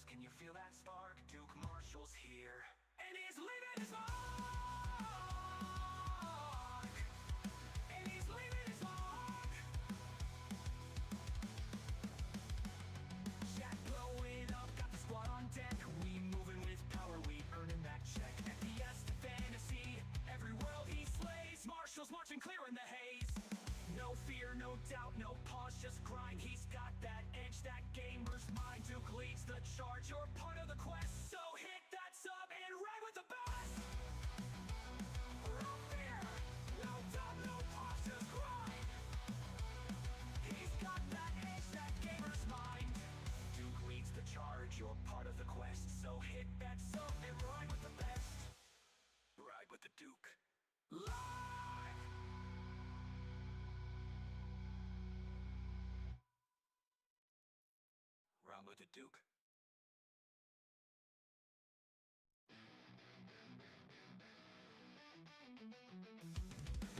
close, can you feel that spark? Duke Marshall's here, and he's leaving his mark. And he's leaving his mark. Jack blowing up, got the squad on deck. We moving with power, we earning that check. FPS to fantasy, every world he slays. Marshall's marching clear in the haze. No fear, no doubt, no pause, just grind. He's got that edge, that gamer's mind. Duke leads the charge, you're part of the quest. So hit that sub and ride with the best. No fear, no doubt, no pause, just grind. He's got that edge, that gamer's mind. Duke leads the charge, you're part of the quest. So hit that sub and ride with the best. Ride with the Duke. Live! Run with the Duke.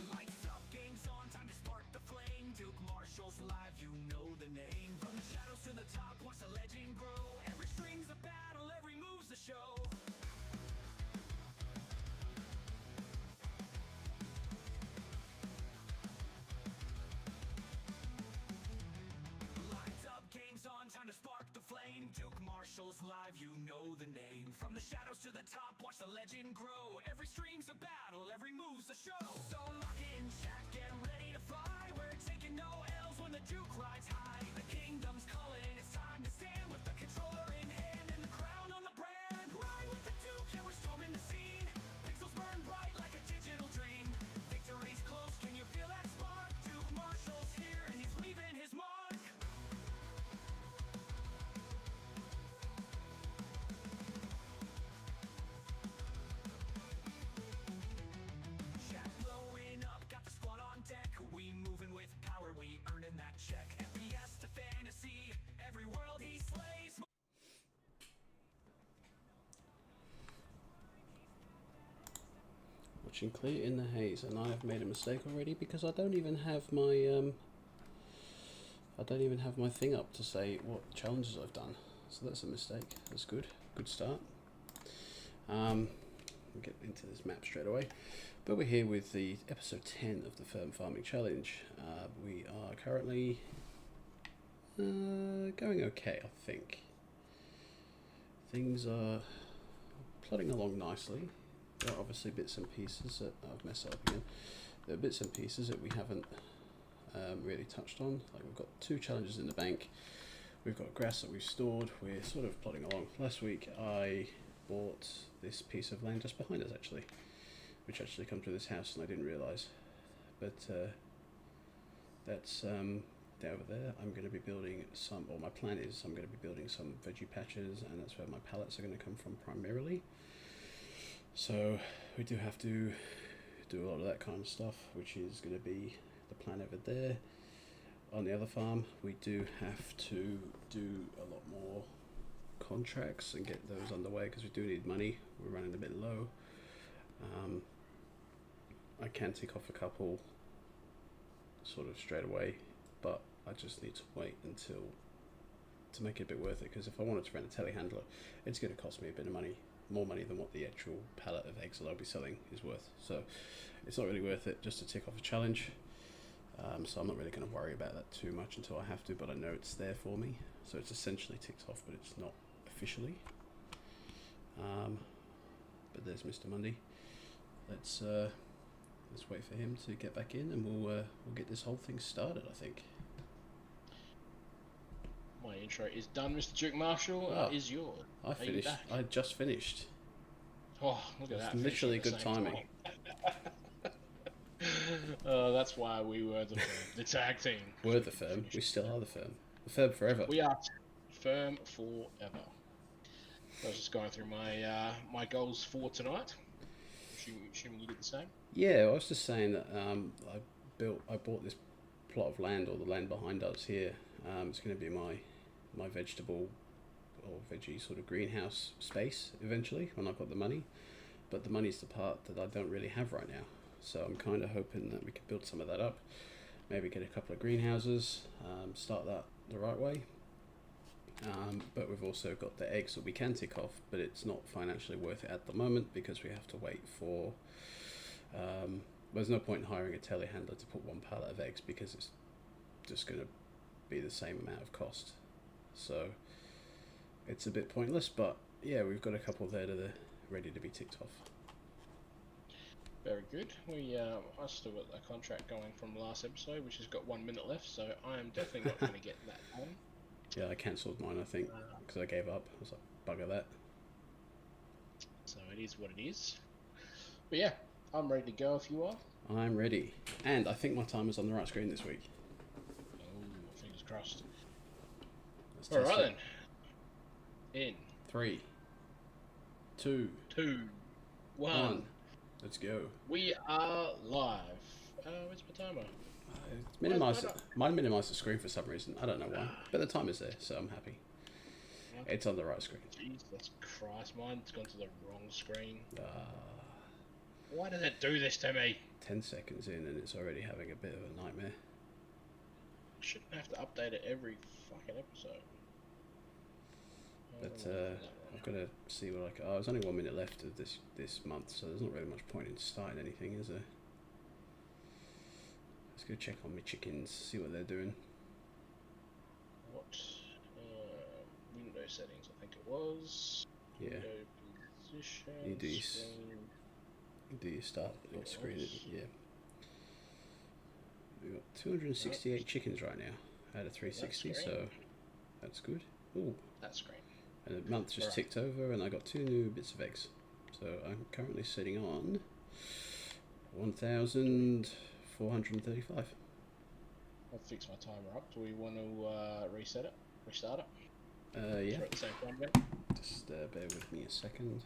Lights up, game's on, time to spark the flame. Duke Marshall's live, you know the name. From the shadows to the top, watch the legend grow. Every string's a battle, every move's a show. Lights up, game's on, time to spark the flame. Duke Marshall's live, you know the name. From the shadows to the top, watch the legend grow. Every stream's a battle, every move's a show. So lock in, chat, get ready to fly. We're taking no L's when the Duke rides high. The kingdom's calling, it's time to stand with the controller in hand and the crown on the brand. Ride with the Duke, yeah, we're storming the scene. Pixels burn bright like a digital dream. Victory's close, can you feel that spark? Duke Marshall's here and he's leaving his mark. Chat blowing up, got the squad on deck. We moving with power, we earning that check. FPS to fantasy, every world he slays. Watching Clear in the Haze, and I have made a mistake already because I don't even have my thing up to say what challenges I've done. So that's a mistake. That's good. Good start. We'll get into this map straight away. But we're here with the episode 10 of the Firm Farming Challenge. We are currently going okay, I think. Things are plodding along nicely. There are obviously bits and pieces that I've messed up again. There are bits and pieces that we haven't really touched on. Like we've got 2 challenges in the bank. We've got grass that we've stored. We're sort of plodding along. Last week I bought this piece of land just behind us actually, which actually comes with this house and I didn't realise. But that's down over there. I'm going to be building some, or my plan is I'm going to be building some veggie patches, and that's where my pallets are going to come from primarily. So we do have to do a lot of that kind of stuff, which is going to be the plan over there. On the other farm, we do have to do a lot more contracts and get those underway because we do need money. We're running a bit low. I can tick off a couple sort of straight away, but I just need to wait until to make it a bit worth it, because if I wanted to rent a telehandler, it's going to cost me a bit of money, more money than what the actual pallet of eggs that I'll be selling is worth. So it's not really worth it just to tick off a challenge. So I'm not really going to worry about that too much until I have to, but I know it's there for me. So it's essentially ticked off, but it's not officially. But there's Mr. Mundy. Let's wait for him to get back in, and we'll get this whole thing started, I think. My intro is done, Mr. Duke Marshall. Is yours. I finished. I just finished. Oh, look at that. Literally good timing. That's why we were the tag team. We're the firm. We still are the firm. The firm forever. We are firm forever. I was just going through my goals for tonight. Assuming you did the same. Yeah, I was just saying that I bought this plot of land, or the land behind us here. It's going to be my vegetable or veggie sort of greenhouse space eventually when I've got the money. But the money's the part that I don't really have right now. So I'm kind of hoping that we can build some of that up. Maybe get a couple of greenhouses, start that the right way. But we've also got the eggs that we can tick off, but it's not financially worth it at the moment because we have to wait for. There's no point in hiring a telehandler to put one pallet of eggs because it's just going to be the same amount of cost. So it's a bit pointless, but yeah, we've got a couple there that are ready to be ticked off. Very good. I still got a contract going from the last episode, which has got 1 minute left, so I am definitely not going to get that on. Yeah, I cancelled mine, I think, because I gave up. I was like, bugger that. So it is what it is. But yeah, I'm ready to go if you are. I'm ready. And I think my timer's on the right screen this week. Oh, fingers crossed. Let's All test right it. then. In 3, 2, 2, 1. Let's go. We are live. Where's my timer? Mine minimised the screen for some reason. I don't know why. But the timer's there, so I'm happy. Okay. It's on the right screen. Jesus Christ, mine's gone to the wrong screen. Why does it do this to me? 10 seconds in and it's already having a bit of a nightmare. Shouldn't have to update it every fucking episode. But I've got to see what I can. Oh, there's only 1 minute left of this month, so there's not really much point in starting anything, is there? Let's go check on my chickens, see what they're doing. What? Window settings, I think it was. Yeah. Window position. You do screen. Do you start your It screen? was. Yeah. We've got 268 chickens right now out of 360, That's so great. that's good. Ooh. That's great. And the month just Right. ticked over, and I got 2 new bits of eggs. So I'm currently sitting on 1,435. I'll fix my timer up. Do we want to reset it? Restart it? Yeah. Throw it at the same time again? Just bear with me a second.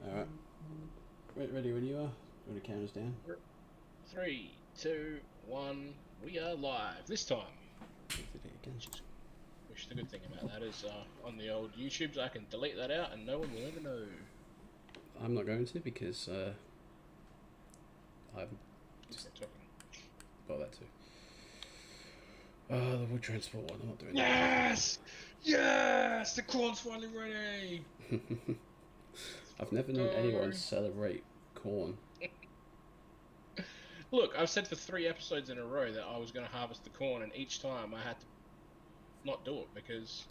Alright. Ready when you are? Ready to count us down? 3, 2, 1. We are live this time. Which the good thing about that is on the old YouTubes I can delete that out and no one will ever know. I'm not going to because I've Just talking. got that too. The wood transport one, I'm not doing Yes! Yes! The corn's finally ready! that. I've never known anyone celebrate corn. Look, I've said for 3 episodes in a row that I was going to harvest the corn, and each time I had to not do it because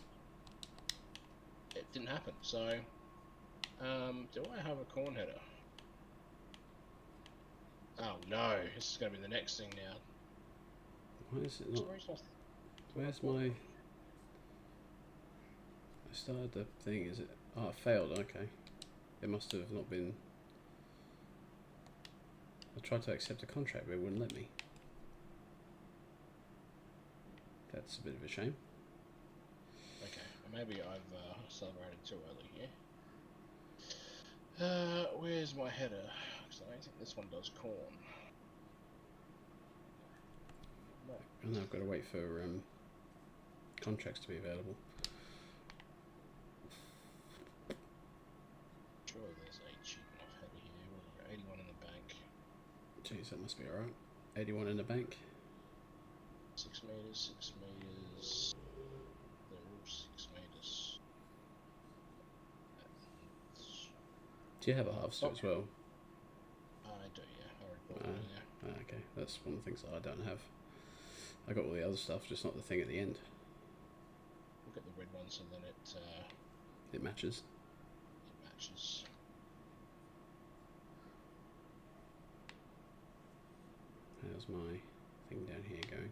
it didn't happen. So, do I have a corn header? Oh no, this is going to be the next thing now. Why is it not? Where's my... I started the thing, is it? Oh, it failed, okay. It must have not been... I tried to accept a contract, but it wouldn't let me. That's a bit of a shame. Okay, maybe I've celebrated too early here. Where's my header? Because I don't think this one does corn. No. And I've got to wait for contracts to be available. Surely there's a cheap enough header here. What is it, 81 in the bank? Jeez, that must be alright. 81 in the bank. 6 meters, 6 meters. They're all 6 meters. Do you have a harvester as well? I do, yeah. I already bought one, yeah. Okay, that's one of the things that I don't have. I got all the other stuff, just not the thing at the end. Look at the red one so then It matches. it matches. How's my thing down here going?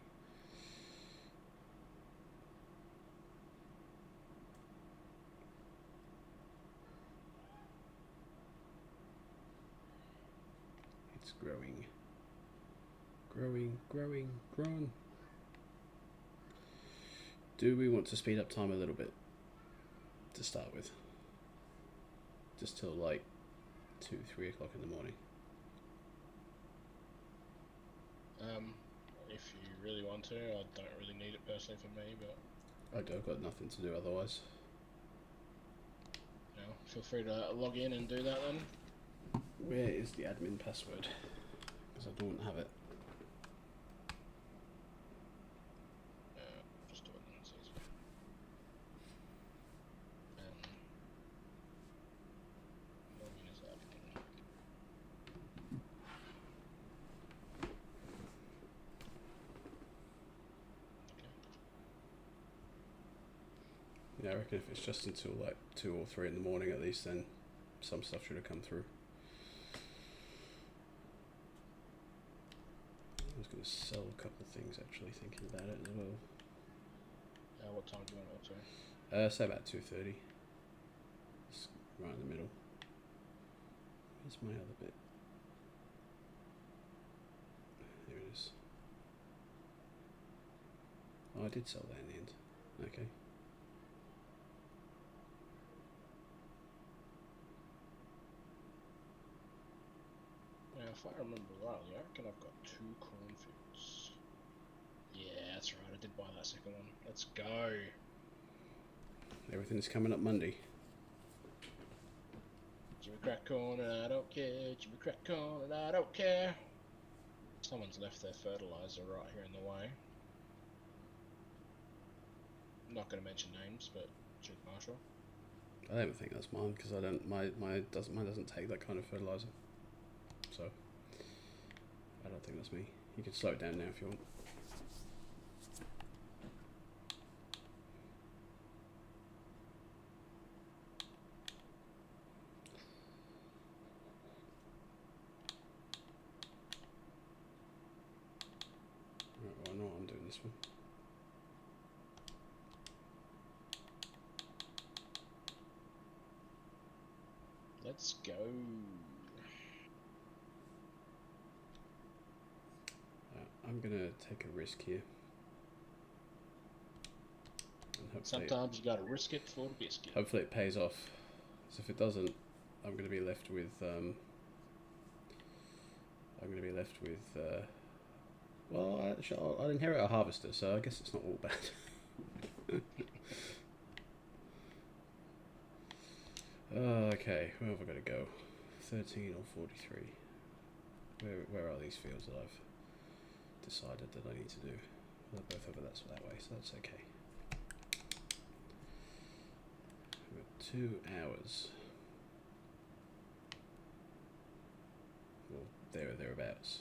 It's growing. Growing. Do we want to speed up time a little bit to start with? Just till like 2, 3 o'clock in the morning. If you really want to, I don't really need it personally for me, but I've got nothing to do otherwise. you know, feel free to log in and do that then. Where is the admin password? Because I don't have it. Just I reckon if it's just until like 2 or 3 in the morning at least, then some stuff should have come through. I was going to sell a couple of things actually, thinking about it as well. What time do you want it up to? Say about 2:30. It's right in the middle. Where's my other bit? There it is. Oh, I did sell that in the end. Okay. Yeah, if I remember rightly, I reckon I've got 2 cornfields. Yeah, that's right. I did buy that second one. Let's go. Everything's coming up Monday. Jimmy crack corn and I don't care. Jimmy crack corn and I don't care. Someone's left their fertilizer right here in the way. I'm not going to mention names, but Duke Marshall. I don't think that's mine because I don't. Mine doesn't take that kind of fertilizer. So I don't think that's me. You can slow it down now if you want. Right, well, I know I'm doing this one. Let's go. I'm gonna take a risk here. And Sometimes you gotta risk it for the biscuit. hopefully it pays off. So if it doesn't, I'm gonna be left with. Well, I'll inherit a harvester, so I guess it's not all bad. Okay, where have I got to go? 13 or 43. Where are these fields that I've decided that I need to do? Well, they're both over that way, so that's okay. We've got 2 hours. Well, there or thereabouts.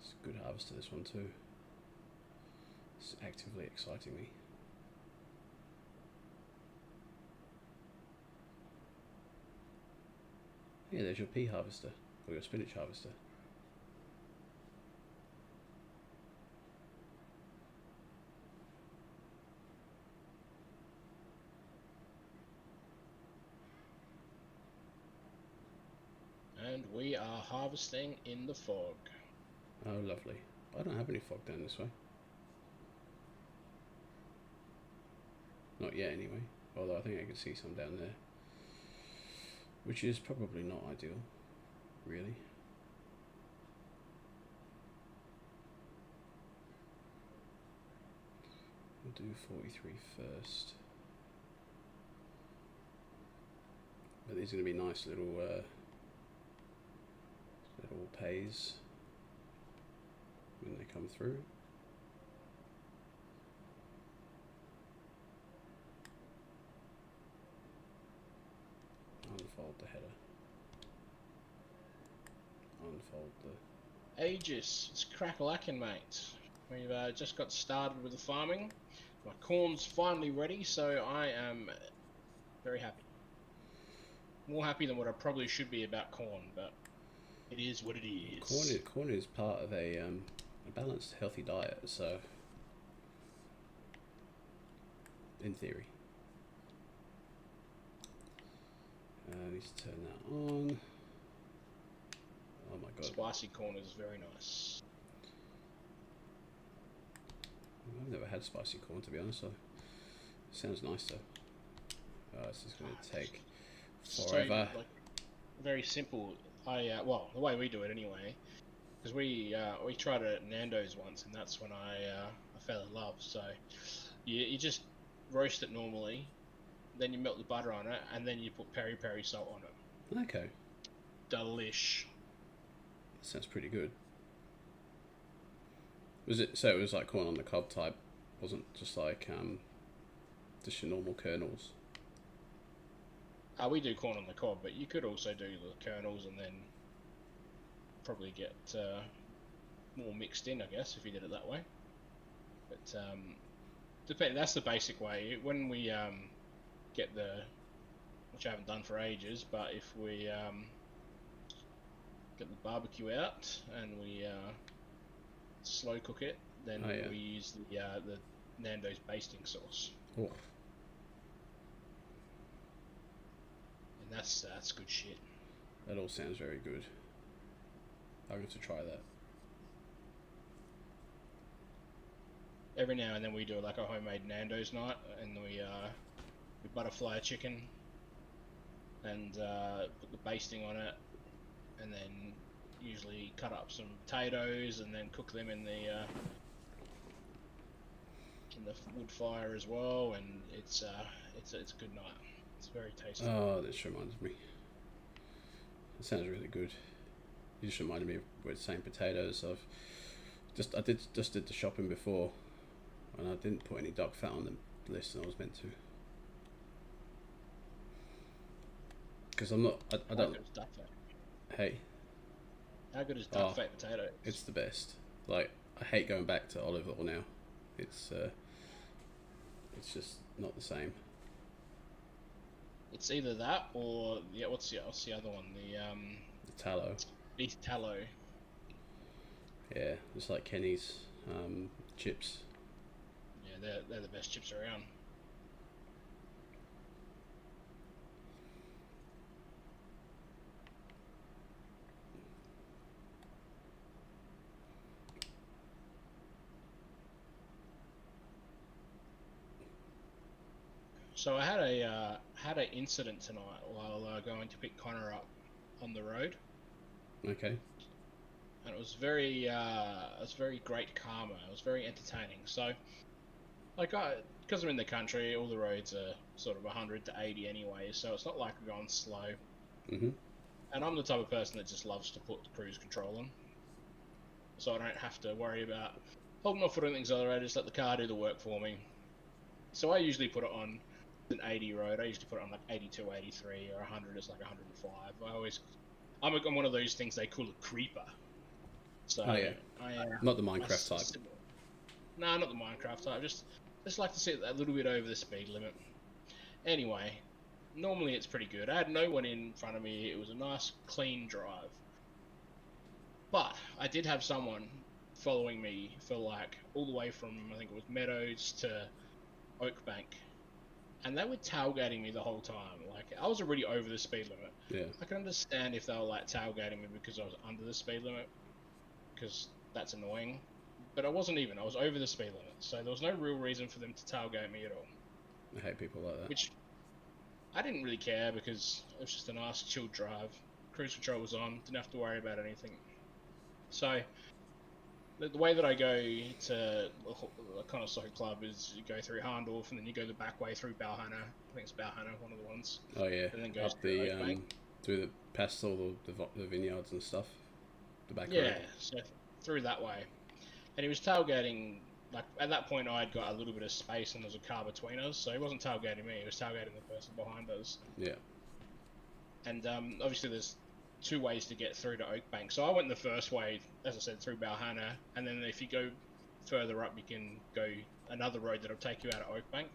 It's a good harvest to this one too. It's actively exciting me. Yeah, there's your pea harvester, or your spinach harvester. And we are harvesting in the fog. Oh, lovely. I don't have any fog down this way. Not yet, anyway. Although I think I can see some down there. Which is probably not ideal, really. We'll do 43 first. But these are going to be nice little pays when they come through. Unfold the header. Unfold the... Aegis, it's crack-a-lackin', mate. We've just got started with the farming. My corn's finally ready, so I am very happy. More happy than what I probably should be about corn, but it is what it is. Corn is part of a balanced, healthy diet, so in theory. I need to turn that on. Oh my god. Spicy corn is very nice. I've never had spicy corn, to be honest, so it sounds nice though. Oh, this is going to take forever. So, like, very simple. Well, the way we do it anyway, because we tried it at Nando's once, and that's when I fell in love. So you just roast it normally, then you melt the butter on it, and then you put peri peri salt on it. Okay. Delish. That sounds pretty good. Was it, so it was like corn on the cob type, wasn't just like just your normal kernels? We do corn on the cob, but you could also do the kernels and then probably get more mixed in, I guess, if you did it that way. But that's the basic way. When we get which I haven't done for ages, but if we get the barbecue out and we slow cook it, then we use the Nando's basting sauce. Oh. And that's good shit. That all sounds very good. I'm going to try that. Every now and then we do like a homemade Nando's night, and we butterfly a chicken and put the basting on it, and then usually cut up some potatoes and then cook them in the wood fire as well, and it's a good night. It's very tasty. Oh, this reminds me. It sounds really good. You just reminded me of with saying potatoes. I did the shopping before, and I didn't put any duck fat on the list, and I was meant to. Because I'm not. I don't. How good is duck fat? Hey. How good is duck fat potatoes? It's the best. Like, I hate going back to olive oil now. It's just not the same. It's either that or what's the other one? The tallow. Beef tallow. Yeah, it's like Kenny's chips. Yeah, they're the best chips around. So I had an incident tonight while going to pick Connor up on the road. Okay. And it was very great karma. It was very entertaining. So, because I'm in the country, all the roads are sort of 100 to 80 anyway, so it's not like we're going slow. Mm-hmm. And I'm the type of person that just loves to put cruise control on, so I don't have to worry about holding my foot on the accelerator. Just let the car do the work for me. So I usually put it on an 80 road. I usually put it on like 82, 83, or 100 is like 105. I'm one of those things they call a creeper. So not the Minecraft type. No, not the Minecraft type. Just like to sit a little bit over the speed limit. Anyway, normally it's pretty good. I had no one in front of me. It was a nice, clean drive. But I did have someone following me for like all the way from, I think it was Meadows to Oakbank. And they were tailgating me the whole time. Like, I was already over the speed limit. Yeah. I can understand if they were like tailgating me because I was under the speed limit, because that's annoying. But I wasn't even. I was over the speed limit, so there was no real reason for them to tailgate me at all. I hate people like that. Which I didn't really care because it was just a nice, chilled drive. Cruise control was on. Didn't have to worry about anything. So the way that I go to the Connoisseur Club is you go through Harndorf and then you go the back way through Balhana. I think it's Balhana, one of the ones. Oh yeah. And then up through the past all the vineyards and stuff. The back road. Yeah, so through that way. And he was tailgating, like, at that point I had got a little bit of space and there was a car between us, so he wasn't tailgating me, he was tailgating the person behind us. Yeah. And obviously there's two ways to get through to Oakbank. So I went the first way, as I said, through Balhana, and then if you go further up, you can go another road that'll take you out of Oakbank.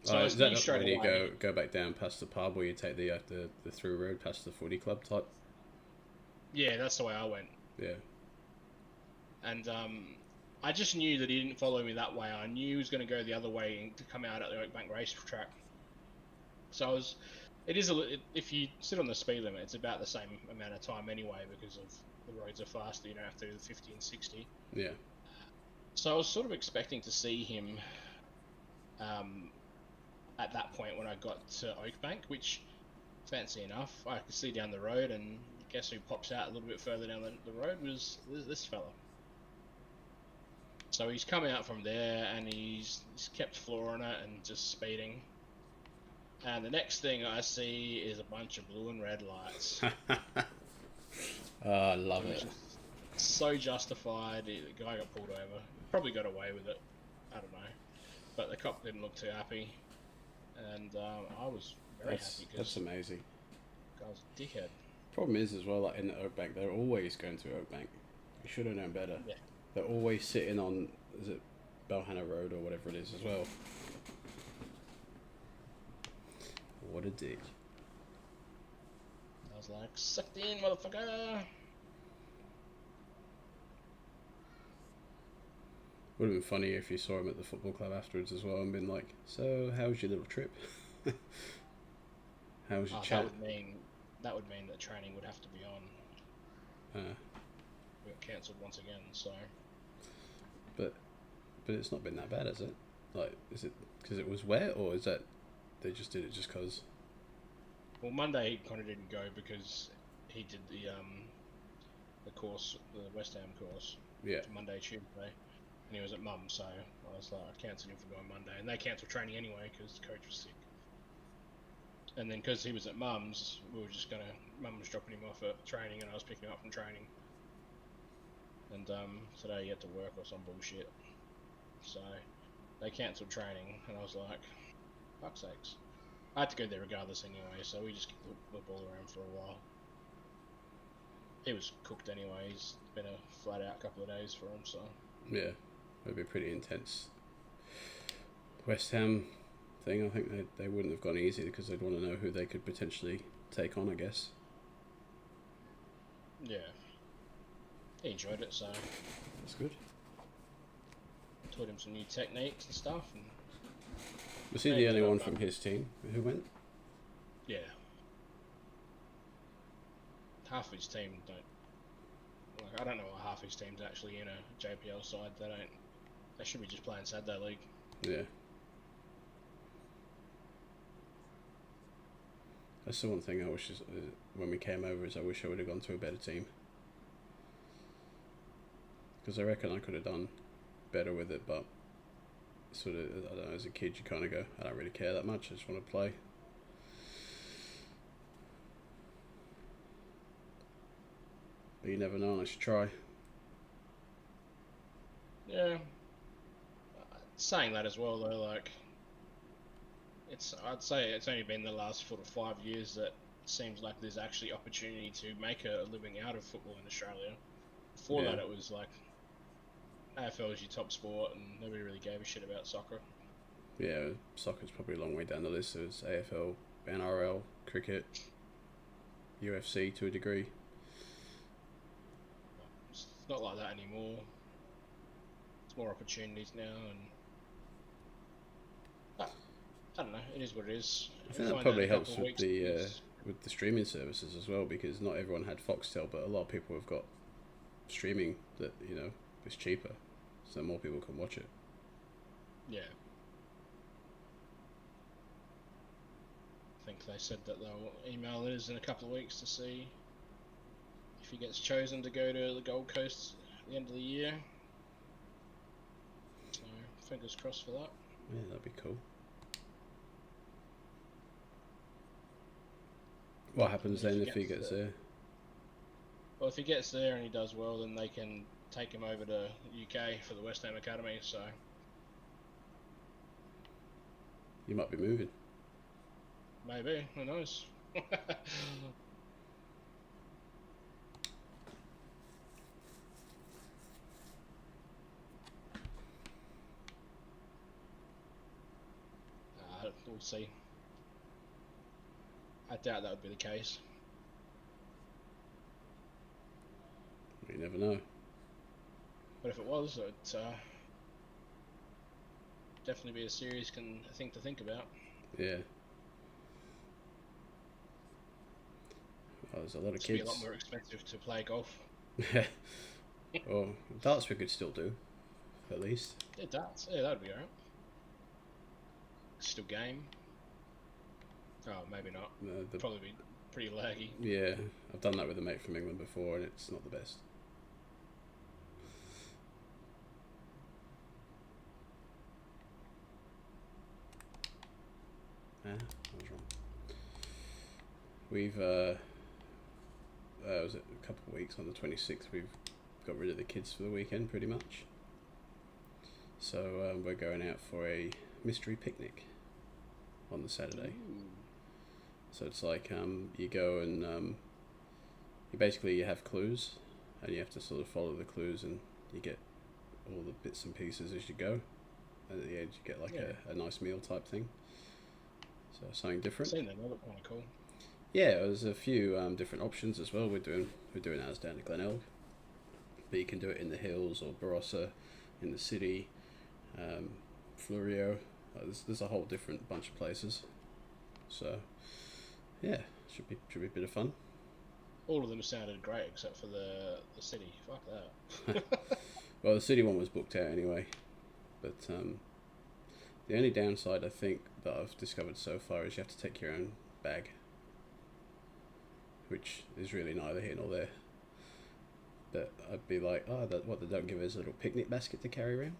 So is that not where you go back down past the pub, where you take the through road past the footy club type? Yeah, that's the way I went. Yeah. And I just knew that he didn't follow me that way. I knew he was going to go the other way to come out at the Oakbank racetrack. So if you sit on the speed limit, it's about the same amount of time anyway, because of the roads are faster. You don't have to do the 50 and 60. Yeah. So I was sort of expecting to see him at that point when I got to Oakbank, which, fancy enough, I could see down the road, and guess who pops out a little bit further down the road was this fella. So he's come out from there and he's kept flooring it and just speeding. And the next thing I see is a bunch of blue and red lights. Oh, I love it. So justified. The guy got pulled over. Probably got away with it. I don't know. But the cop didn't look too happy. And I was Very happy That's because amazing. I was a dickhead. Problem is as well, like in the Oakbank, they're always going to Oakbank. You should have known better. Yeah. They're always sitting on, is it Belhannah Road or whatever it is as well. What a dick. I was like, sucked in, motherfucker. Would have been funny if you saw him at the football club afterwards as well and been like, so how was your little trip? How was your chat? That would mean that training would have to be on. We got cancelled once again, so. But it's not been that bad, has it? Like, is it because it was wet, or is that they just did it just because? Well, Monday he kind of didn't go because he did the course, the West Ham course. Yeah. Monday, Tuesday, and he was at Mum, so I was like, I cancelled him for going Monday, and they cancelled training anyway because the coach was sick. And then because he was at Mum's, Mum was dropping him off at training, and I was picking him up from training. And today he had to work or some bullshit, so they cancelled training, and I was like, fuck's sakes. I had to go there regardless anyway, so we just kicked the ball around for a while. He was cooked anyway. He's been a flat out couple of days for him, so. Yeah, it'd be pretty intense. West Ham thing, I think they wouldn't have gone easy because they'd want to know who they could potentially take on, I guess. Yeah. He enjoyed it, so. That's good. Taught him some new techniques and stuff. And was he the only one from his team who went? yeah. Half of his team don't. Like, I don't know why half his team's actually in a JPL side. They should be just playing Saturday League. Yeah. That's the one thing I wish when we came over is I wish I would have gone to a better team. Because I reckon I could have done better with it, but sort of, I don't know, as a kid you kind of go, I don't really care that much, I just want to play. But you never know unless you try. Yeah. Saying that as well though, like, I'd say it's only been the last 4 to 5 years that it seems like there's actually opportunity to make a living out of football in Australia. Before that it was like, AFL is your top sport and nobody really gave a shit about soccer. Yeah, soccer's probably a long way down the list. There's AFL, NRL, cricket, UFC to a degree. It's not like that anymore. It's more opportunities now, and I don't know. It is what it is. I think that probably helps with the streaming services as well, because not everyone had Foxtel, but a lot of people have got streaming that is cheaper, so more people can watch it. Yeah. I think they said that they'll email us in a couple of weeks to see if he gets chosen to go to the Gold Coast at the end of the year. So, fingers crossed for that. Yeah, that'd be cool. What happens then if he gets there? Well, if he gets there and he does well, then they can take him over to UK for the West Ham Academy, so... You might be moving. Maybe, who knows? We'll see. I doubt that would be the case. You never know. But if it was, it'd definitely be a serious thing to think about. Yeah. Oh, there's a lot of It'd kids. be a lot more expensive to play golf. Well, darts we could still do, at least. Yeah, darts. Yeah, that'd be alright. Still game. Oh, maybe not. Probably be pretty laggy. Yeah, I've done that with a mate from England before, and it's not the best. I was wrong. We've was it a couple of weeks on the 26th? We've got rid of the kids for the weekend, pretty much. So we're going out for a mystery picnic on the Saturday. Ooh. So it's like you go and you have clues, and you have to sort of follow the clues, and you get all the bits and pieces as you go. And at the end, you get like a nice meal type thing. So something different. I've seen that. They look kind of cool. Yeah, there's a few different options as well. We're doing ours down at Glenelg, but you can do it in the hills or Barossa, in the city, Florio. There's a whole different bunch of places. So yeah, should be a bit of fun. All of them sounded great except for the city. Fuck that. Well, the city one was booked out anyway, but the only downside I think that I've discovered so far is you have to take your own bag, which is really neither here nor there. But I'd be like, they don't give us a little picnic basket to carry around?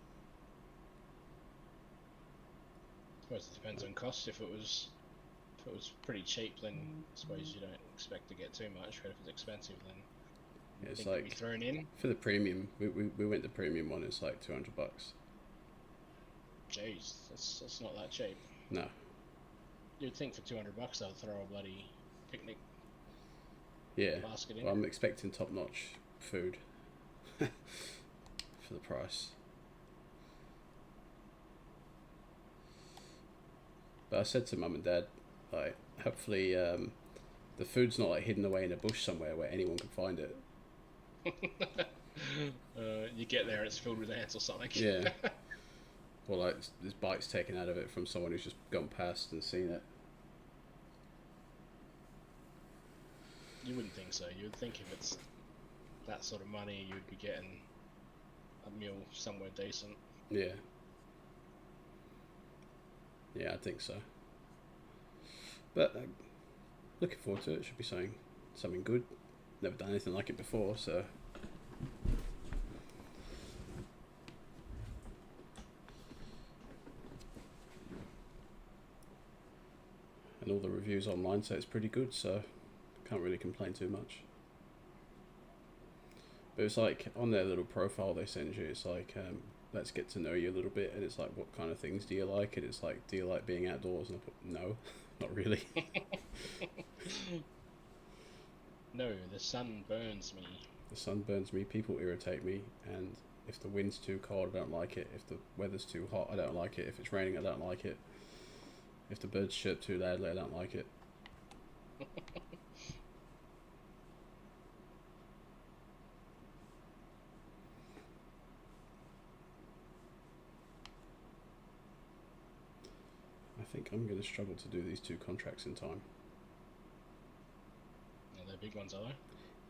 I suppose it depends on cost. If it was pretty cheap, then I suppose you don't expect to get too much. But if it's expensive, then Yeah, it's it can be like thrown in. for the premium. We went the premium one. It's like $200. Jeez, that's not that cheap. No. You'd think for $200 they'll throw a bloody picnic Yeah. basket in. Well, I'm expecting top-notch food for the price. But I said to Mum and Dad, like, hopefully the food's not like hidden away in a bush somewhere where anyone can find it. You get there, it's filled with ants or something. Yeah. Or like there's bites taken out of it from someone who's just gone past and seen it. You wouldn't think so. You would think if it's that sort of money, you would be getting a meal somewhere decent. Yeah. Yeah, I think so. But looking forward to it. Should be something good. Never done anything like it before, so. And all the reviews online say it's pretty good, so can't really complain too much. But it's like on their little profile they send you, it's like let's get to know you a little bit, and it's like, what kind of things do you like? And it's like, do you like being outdoors? And I put, no, not really. No, the sun burns me. The sun burns me, people irritate me, and if the wind's too cold, I don't like it. If the weather's too hot, I don't like it. If it's raining, I don't like it. If the birds chirp too loudly, I don't like it. I think I'm going to struggle to do these 2 contracts in time. Yeah, they're big ones, are they?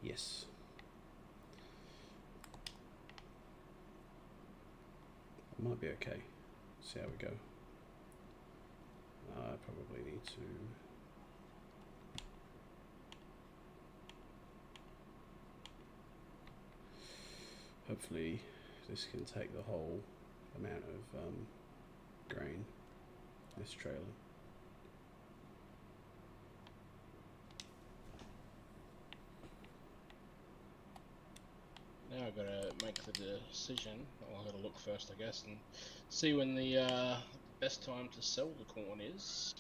Yes. I might be okay. See how we go. I probably need to... Hopefully this can take the whole amount of grain, this trailer. Now I've got to make the decision. Well, I've got to look first, I guess, and see when the best time to sell the corn is.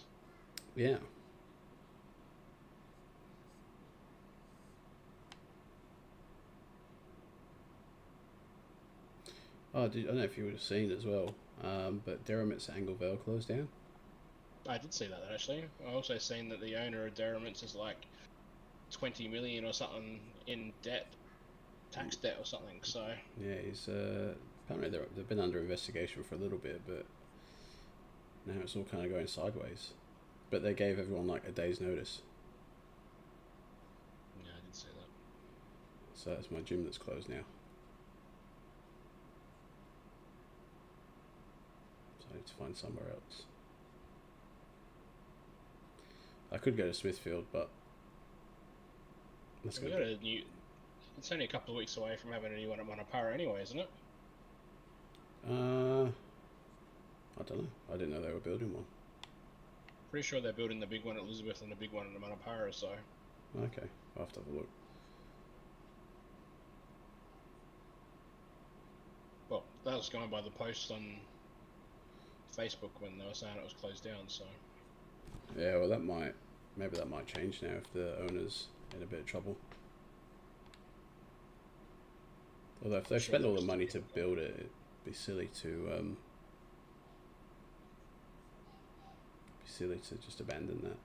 Yeah. I don't know if you would have seen as well, but Deramit's at Anglevale closed down. I did see that actually. I also seen that the owner of Deramit's is like 20 million or something in debt, tax debt or something. So yeah, he's apparently they've been under investigation for a little bit, but now it's all kind of going sideways. But they gave everyone like a day's notice. yeah, I did see that. So that's my gym that's closed now. So I need to find somewhere else. I could go to Smithfield, but let's go. It's only a couple of weeks away from having a new one at Manapara anyway, isn't it? I don't know. I didn't know they were building one. Pretty sure they're building the big one at Elizabeth and the big one at Manapara, so... Okay, I'll have to have a look. Well, that was going by the post on Facebook when they were saying it was closed down, so... Yeah, well that might maybe that might change now if the owner's in a bit of trouble. Although if they've Sure, spent all they'll the money still to get build it, it'd be silly to just abandon that.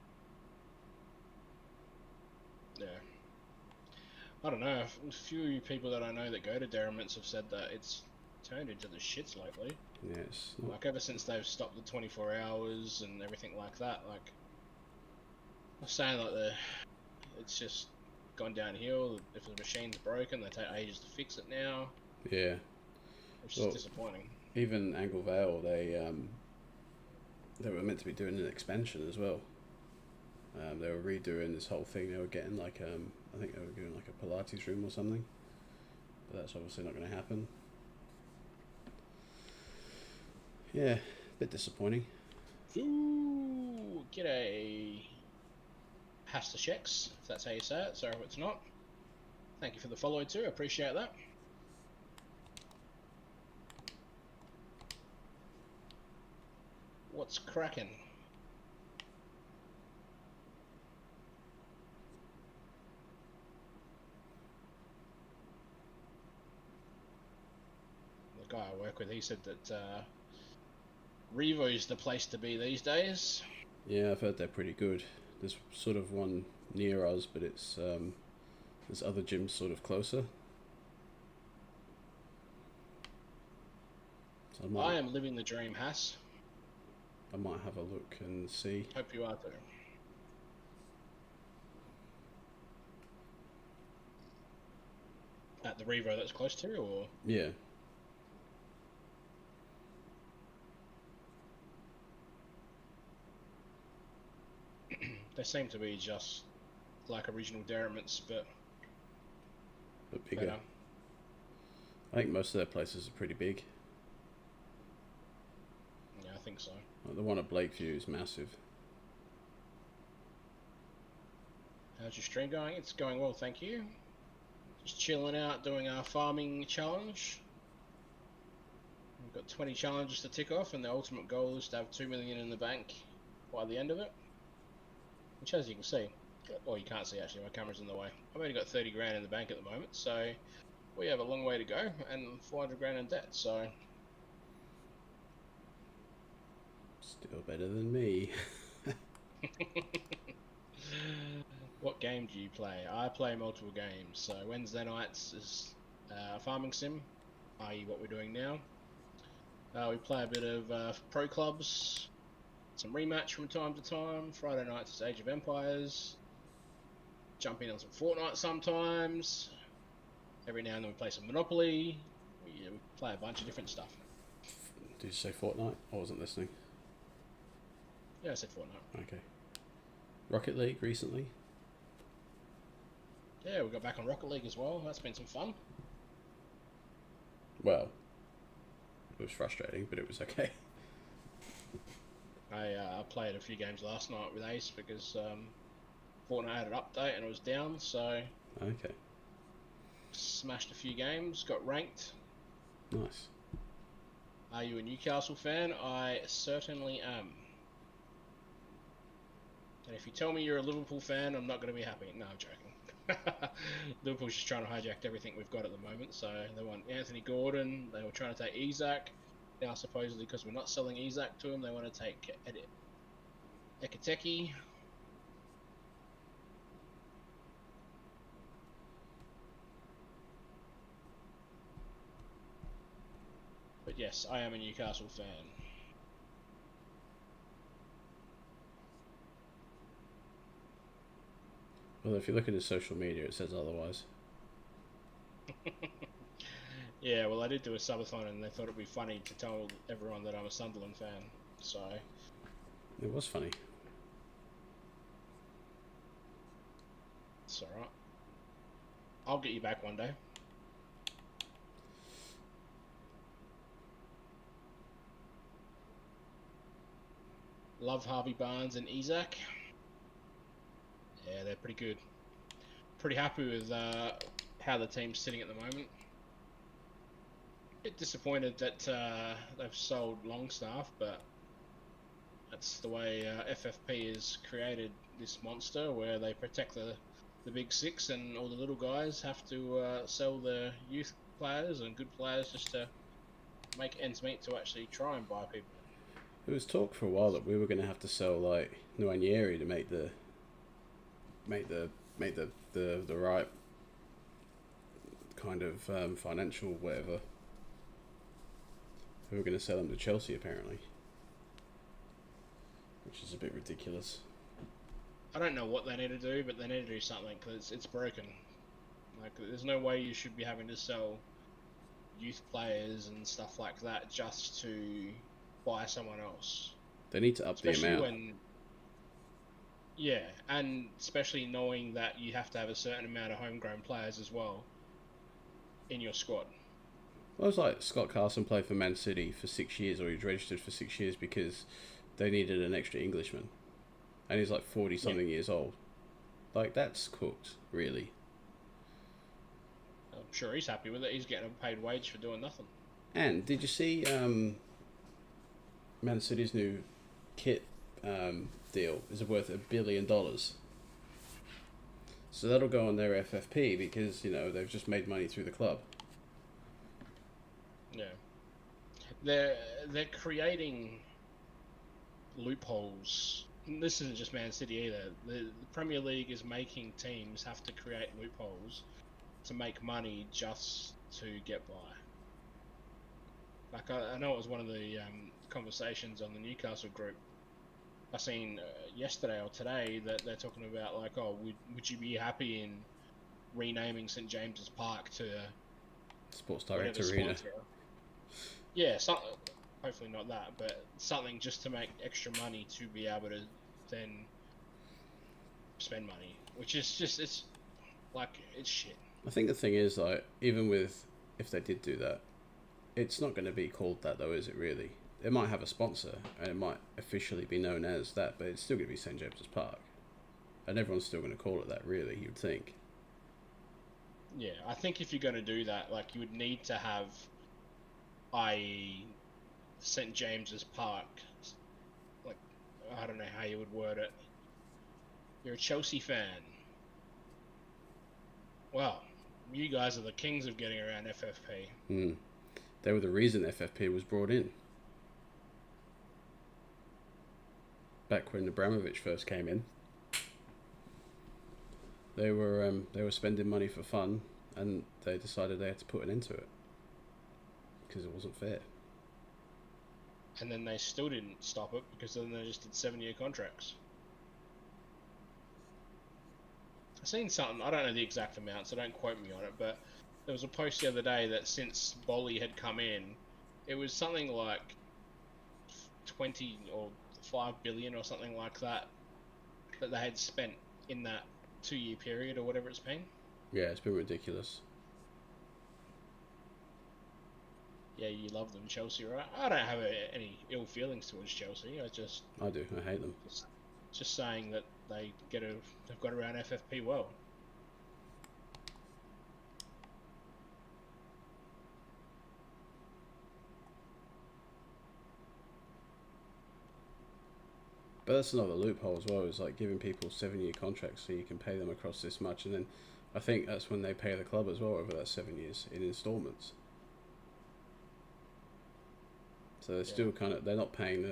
Yeah. I don't know. A few people that I know that go to Derriments have said that it's turned into the shits lately. Yeah, it's not, Like ever since they've stopped the 24 hours and everything like that. Like I'm saying, like it's just gone downhill. If the machine's broken, they take ages to fix it now, yeah. which is Well, disappointing. even Angle Vale, they were meant to be doing an expansion as well. They were redoing this whole thing. They were getting like I think they were doing like a Pilates room or something, but that's obviously not going to happen. Yeah, a bit disappointing. Ooh, g'day. Pasta Checks, if that's how you say it. Sorry if it's not. Thank you for the follow too. Appreciate that. What's cracking? The guy I work with, he said that Revo's the place to be these days. Yeah, I've heard they're pretty good. There's sort of one near us, but it's there's other gyms sort of closer. So I am living the dream, Hass. I might have a look and see. Hope you are too. At the Revo that's close to, or Yeah. they seem to be just like original Derriments, but Bigger. better. I think most of their places are pretty big. Yeah, I think so. Like the one at Blakeview is massive. How's your stream going? It's going well, thank you. Just chilling out, doing our farming challenge. We've got 20 challenges to tick off, and the ultimate goal is to have 2 million in the bank by the end of it. Which, as you can see, or you can't see actually, my camera's in the way. I've only got 30 grand in the bank at the moment, so we have a long way to go, and 400 grand in debt, so... Still better than me. What game do you play? I play multiple games. So Wednesday nights is farming sim, i.e. what we're doing now. We play a bit of pro clubs, some rematch from time to time. Friday nights is Age of Empires. Jump in on some Fortnite sometimes. Every now and then we play some Monopoly. We play a bunch of different stuff. Did you say Fortnite? I wasn't listening. Yeah, I said Fortnite. Okay. Rocket League recently? Yeah, we got back on Rocket League as well. That's been some fun. Well, it was frustrating, but it was okay. I played a few games last night with Ace because Fortnite had an update and it was down, so Okay. smashed a few games, got ranked. Nice. Are you a Newcastle fan? I certainly am. And if you tell me you're a Liverpool fan, I'm not going to be happy. No, I'm joking. Liverpool's just trying to hijack everything we've got at the moment. So they want Anthony Gordon. They were trying to take Isak. Now supposedly because we're not selling Isak to him, they want to take Ekiteki. But yes, I am a Newcastle fan. Well, if you look at his social media, it says otherwise. Yeah, well, I did do a subathon and they thought it'd be funny to tell everyone that I'm a Sunderland fan. So It was funny. it's alright. I'll get you back one day. Love Harvey Barnes and Isak. Yeah, they're pretty good. Pretty happy with how the team's sitting at the moment. Bit disappointed that they've sold Longstaff, but That's the way FFP is created. This monster where they protect the big six, and all the little guys have to sell their youth players and good players just to make ends meet to actually try and buy people. It was talk for a while that we were going to have to sell like Nuanieri to make the right kind of financial whatever. We were going to sell him to Chelsea apparently, which is a bit ridiculous. I don't know what they need to do, but they need to do something because it's broken. Like, there's no way you should be having to sell youth players and stuff like that just to buy someone else. They need to up Especially the amount. Yeah, and especially knowing that you have to have a certain amount of homegrown players as well in your squad. Well, it was like Scott Carson played for Man City for 6 years, or he was registered for 6 years because they needed an extra Englishman. And he's like 40-something years old. Like, that's cooked, really. I'm sure he's happy with it. He's getting a paid wage for doing nothing. And did you see Man City's new kit deal is worth $1 billion? So that'll go on their FFP because, you know, they've just made money through the club. Yeah. They're creating loopholes. This isn't just Man City either. The Premier League is making teams have to create loopholes to make money just to get by. Like, I know it was one of the conversations on the Newcastle group. I seen yesterday or today that they're talking about, like, oh, would you be happy in renaming St James's Park to Sports whatever Direct Arena. sponsor? Yeah, hopefully not that, but something just to make extra money to be able to then spend money, which is just, it's shit. I think the thing is, like, even with, if they did do that, it's not going to be called that though, is it really? It might have a sponsor, and it might officially be known as that, but it's still going to be St James's Park. And everyone's still going to call it that, really, you'd think. Yeah, I think if you're going to do that, like, you would need to have, i.e., St James's Park, like, I don't know how you would word it. You're a Chelsea fan. Well, you guys are the kings of getting around FFP. They were the reason FFP was brought in. Back when Abramovich first came in, they were spending money for fun, and they decided they had to put an end to it because it wasn't fair. And then they still didn't stop it because then they just did 7-year contracts. I've seen something, I don't know the exact amount, so don't quote me on it, but there was a post the other day that since Bolly had come in, it was something like 20 or 5 billion or something like that they had spent in that 2-year period or whatever it's been. Yeah, it's been ridiculous. Yeah, you love them, Chelsea, right? I don't have any ill feelings towards Chelsea. I do. I hate them. Just saying that they've got around FFP well. But that's another loophole as well, is like giving people 7-year contracts so you can pay them across this much, and then I think that's when they pay the club as well over that 7 years in installments. So they're still kind of, they're paying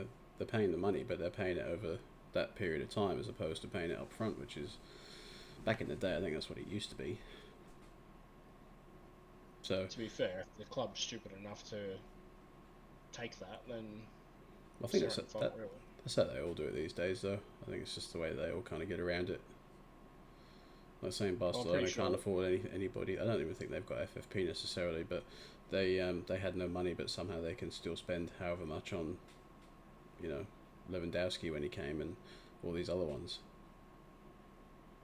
the money, but they're paying it over that period of time as opposed to paying it up front, which is, back in the day, I think that's what it used to be. So to be fair, if the club's stupid enough to take that, then I think that's how they all do it these days, though. I think it's just the way they all kind of get around it. Like saying Barcelona can't afford anybody. I don't even think they've got FFP necessarily, but they had no money, but somehow they can still spend however much on, you know, Lewandowski when he came and all these other ones.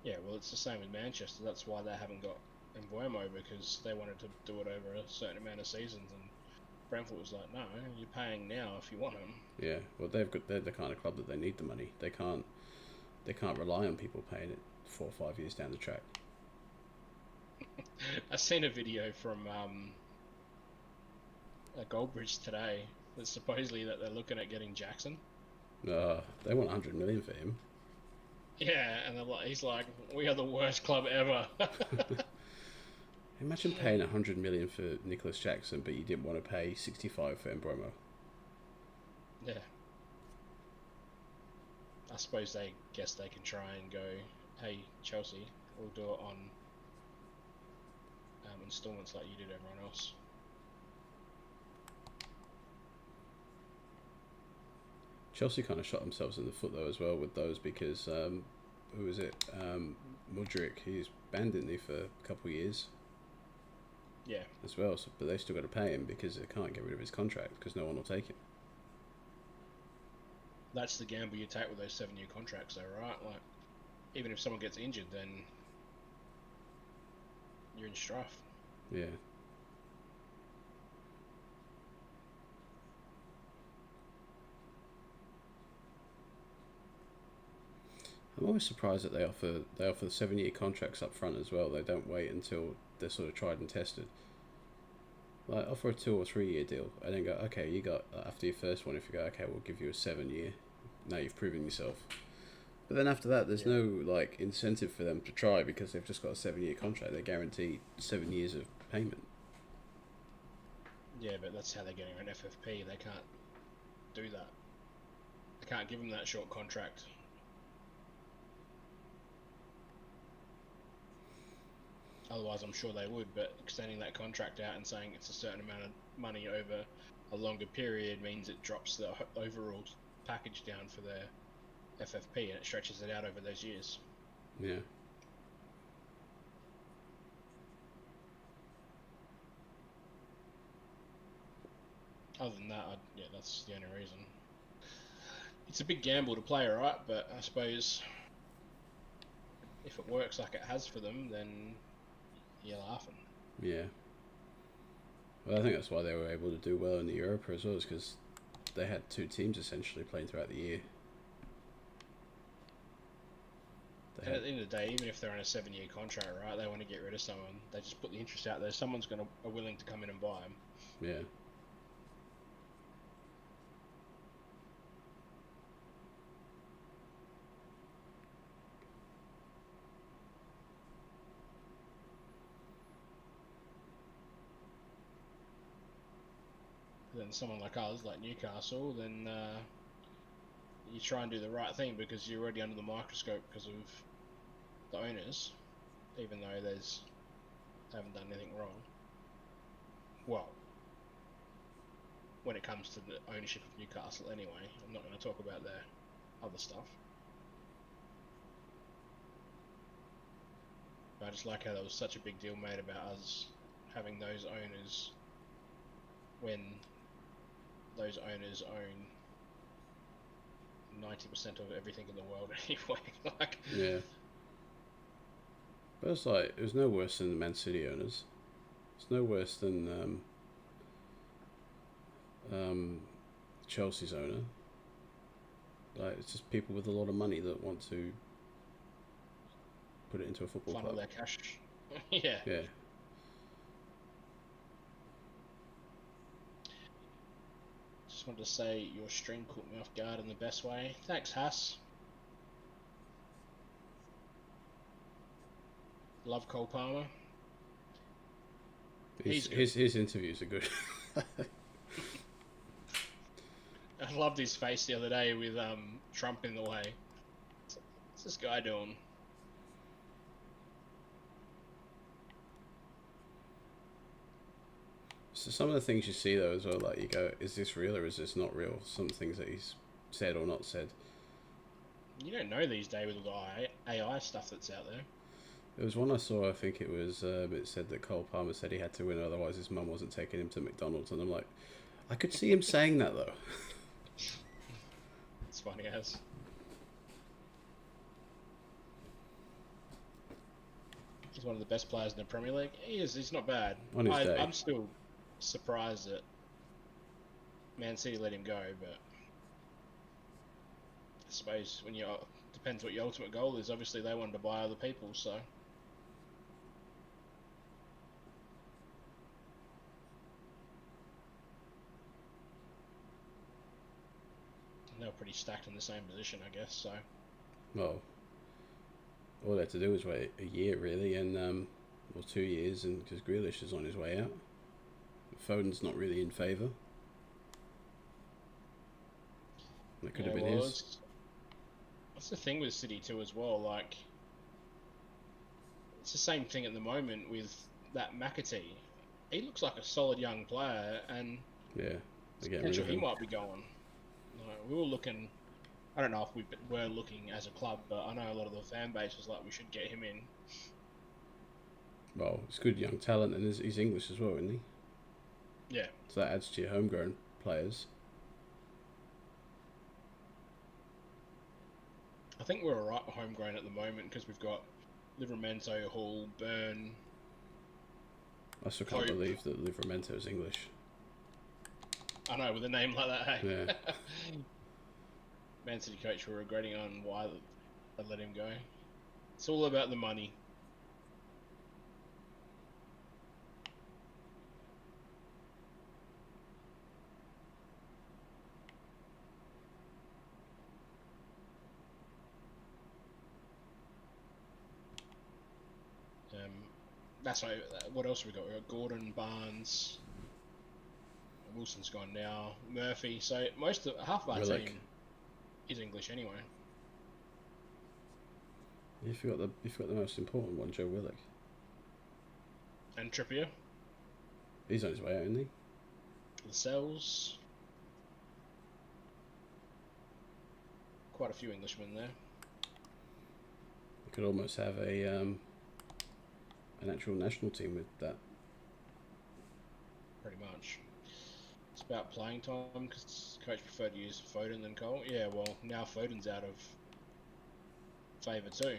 Yeah, well, it's the same with Manchester. That's why they haven't got Embuemo, because they wanted to do it over a certain amount of seasons, and Brentford was like, no, you're paying now if you want him. Yeah, well, they're the kind of club that they need the money. They can't rely on people paying it 4 or 5 years down the track. I seen a video from Goldbridge today that supposedly that they're looking at getting Jackson. They want 100 million for him. Yeah, and he's like, we are the worst club ever. Imagine paying 100 million for Nicholas Jackson, but you didn't want to pay 65 for Mbromo. Yeah. I suppose they guess they can try and go, hey, Chelsea, we'll do it on installments like you did everyone else. Chelsea kind of shot themselves in the foot though as well with those because who was it? Mudryk, he's banned, didn't he, for a couple of years? Yeah. As well, so, but they still got to pay him because they can't get rid of his contract because no one will take him. That's the gamble you take with those 7-year contracts, though, right? Like, even if someone gets injured, then you're in strife. Yeah. I'm always surprised that they offer the 7-year contracts up front as well. They don't wait until they're sort of tried and tested. Like offer a 2 or 3 year deal and then go, okay, you got after your first one. If you go, okay, we'll give you a 7-year. Now you've proven yourself. But then after that, there's no like incentive for them to try because they've just got a 7-year contract. They're guaranteed 7 years of payment. Yeah, but that's how they're getting an FFP. They can't do that. They can't give them that short contract. Otherwise, I'm sure they would, but extending that contract out and saying it's a certain amount of money over a longer period means it drops the overall package down for their FFP and it stretches it out over those years. Yeah. Other than that, that's the only reason. It's a big gamble to play, right? But I suppose if it works like it has for them, then you're laughing. Yeah. Well, I think that's why they were able to do well in the Europa as well, is because they had 2 teams essentially playing throughout the year. And at the end of the day, even if they're on a 7-year contract, right, they want to get rid of someone. They just put the interest out there. Someone's are willing to come in and buy them. Yeah. Then someone like us, like Newcastle, then you try and do the right thing because you're already under the microscope because of the owners, even though they haven't done anything wrong. Well, when it comes to the ownership of Newcastle anyway, I'm not going to talk about their other stuff. But I just like how there was such a big deal made about us having those owners when those owners own 90% of everything in the world anyway. Like, yeah. But it's like, it was no worse than the Man City owners. It's no worse than Chelsea's owner. Like, it's just people with a lot of money that want to put it into a football funnel club. their cash. Yeah. Yeah. Just wanted to say your stream caught me off guard in the best way. Thanks, Hass. Love Cole Palmer. His interviews are good. I loved his face the other day with Trump in the way. What's this guy doing? So some of the things you see though as well, like you go, is this real or is this not real? Some things that he's said or not said. You don't know these days with all the AI stuff that's out there. There was one I saw, I think it was, it said that Cole Palmer said he had to win, otherwise his mum wasn't taking him to McDonald's, and I'm like, I could see him saying that though. It's funny as. He's one of the best players in the Premier League. He is. He's not bad. On his day. I'm still surprised that Man City let him go, but I suppose when you depends what your ultimate goal is. Obviously, they wanted to buy other people, so. they were pretty stacked in the same position, I guess. So Well, all they had to do was wait a year, really, and or 2 years, and because Grealish is on his way out. Foden's not really in favour. That could have been his. That's the thing with City too, as well. Like, it's the same thing at the moment with that McAtee. He looks like a solid young player, and Yeah, potential he might be going. Like, we were looking. I don't know if we were looking as a club, but I know a lot of the fan base was like, we should get him in. Well, it's good young talent, and he's English as well, isn't he? Yeah. So that adds to your homegrown players. I think we're alright homegrown at the moment because we've got Livramento, Hall, Byrne. I still can't believe that Livramento is English. I know, with a name like that, hey? Yeah. Man City coach were regretting on why they let him go. It's all about the money. That's why. What else have we got? We've got Gordon, Barnes, Wilson's gone now, Murphy. So half of our Willock. team is English anyway. You forgot the most important one, Joe Willock. And Trippier, He's on his way out, isn't he? Lascelles. Quite a few Englishmen there. You could almost have an actual national team with that. Pretty much. It's about playing time because coach preferred to use Foden than Cole. Yeah, well, now Foden's out of favour too.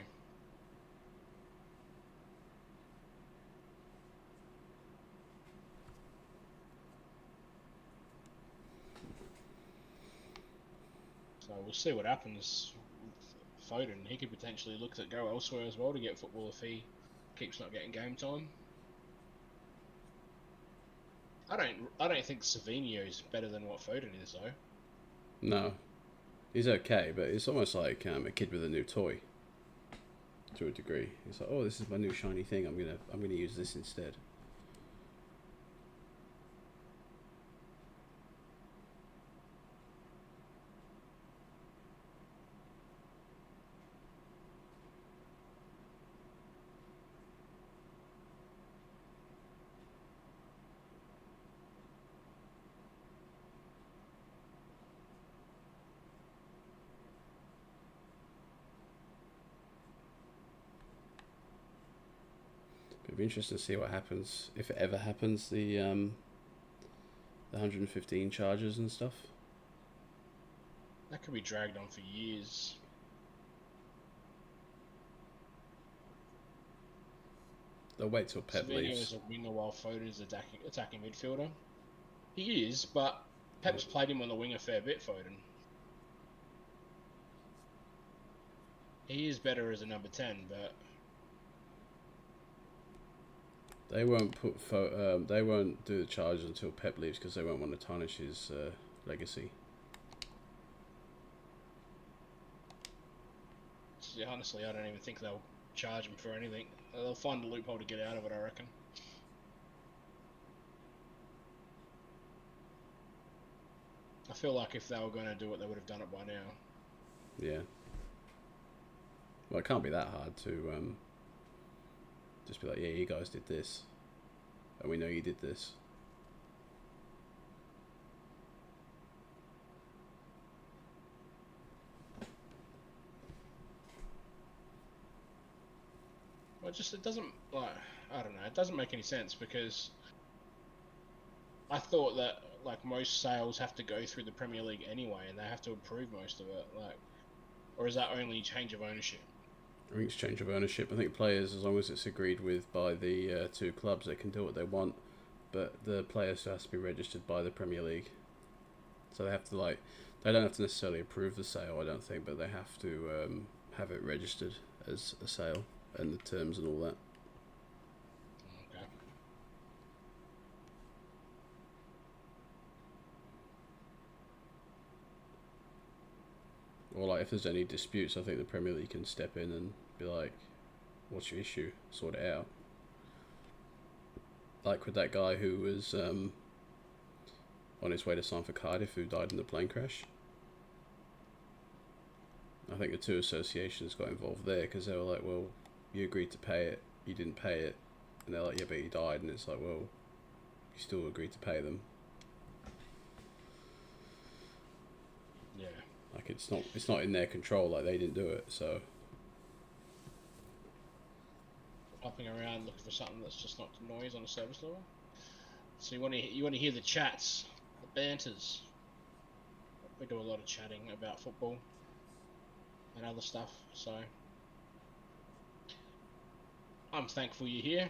So we'll see what happens with Foden. He could potentially look to go elsewhere as well to get football if he keeps not getting game time. I don't think Savinho is better than what Foden is though. No, he's okay, but it's almost like a kid with a new toy. To a degree, it's like, oh, this is my new shiny thing. I'm gonna use this instead. It'd be interesting to see what happens, if it ever happens, the 115 charges and stuff. That could be dragged on for years. They'll wait till Pep Savinho leaves. is a winger while Foden is attacking midfielder. He is, but Pep's played him on the wing a fair bit, Foden. He is better as a number 10, but They won't they won't do the charges until Pep leaves because they won't want to tarnish his legacy. honestly, I don't even think they'll charge him for anything. They'll find a loophole to get out of it, I reckon. I feel like if they were going to do it, they would have done it by now. Yeah. Well, it can't be that hard to just be like, yeah, you guys did this, and we know you did this. Well, it doesn't, like, I don't know, it doesn't make any sense because I thought that, like, most sales have to go through the Premier League anyway, and they have to approve most of it, like, or is that only change of ownership? I think it's change of ownership. I think players, as long as it's agreed with by the two clubs, they can do what they want, but the players has to be registered by the Premier League. So they have to, like, they don't have to necessarily approve the sale, I don't think, but they have to have it registered as a sale and the terms and all that. Okay. or like if there's any disputes, I think the Premier League can step in and be like, "What's your issue? Sort it out." Like with that guy who was on his way to sign for Cardiff, who died in the plane crash. I think the two associations got involved there because they were like, "Well, you agreed to pay it, you didn't pay it," and they're like, "Yeah, but he died," and it's like, "Well, you still agreed to pay them." Yeah. Like it's not in their control. Like they didn't do it, so. Hopping around looking for something that's just not noise on the service level. So you want to hear the chats, the banters. We do a lot of chatting about football and other stuff. So I'm thankful you're here.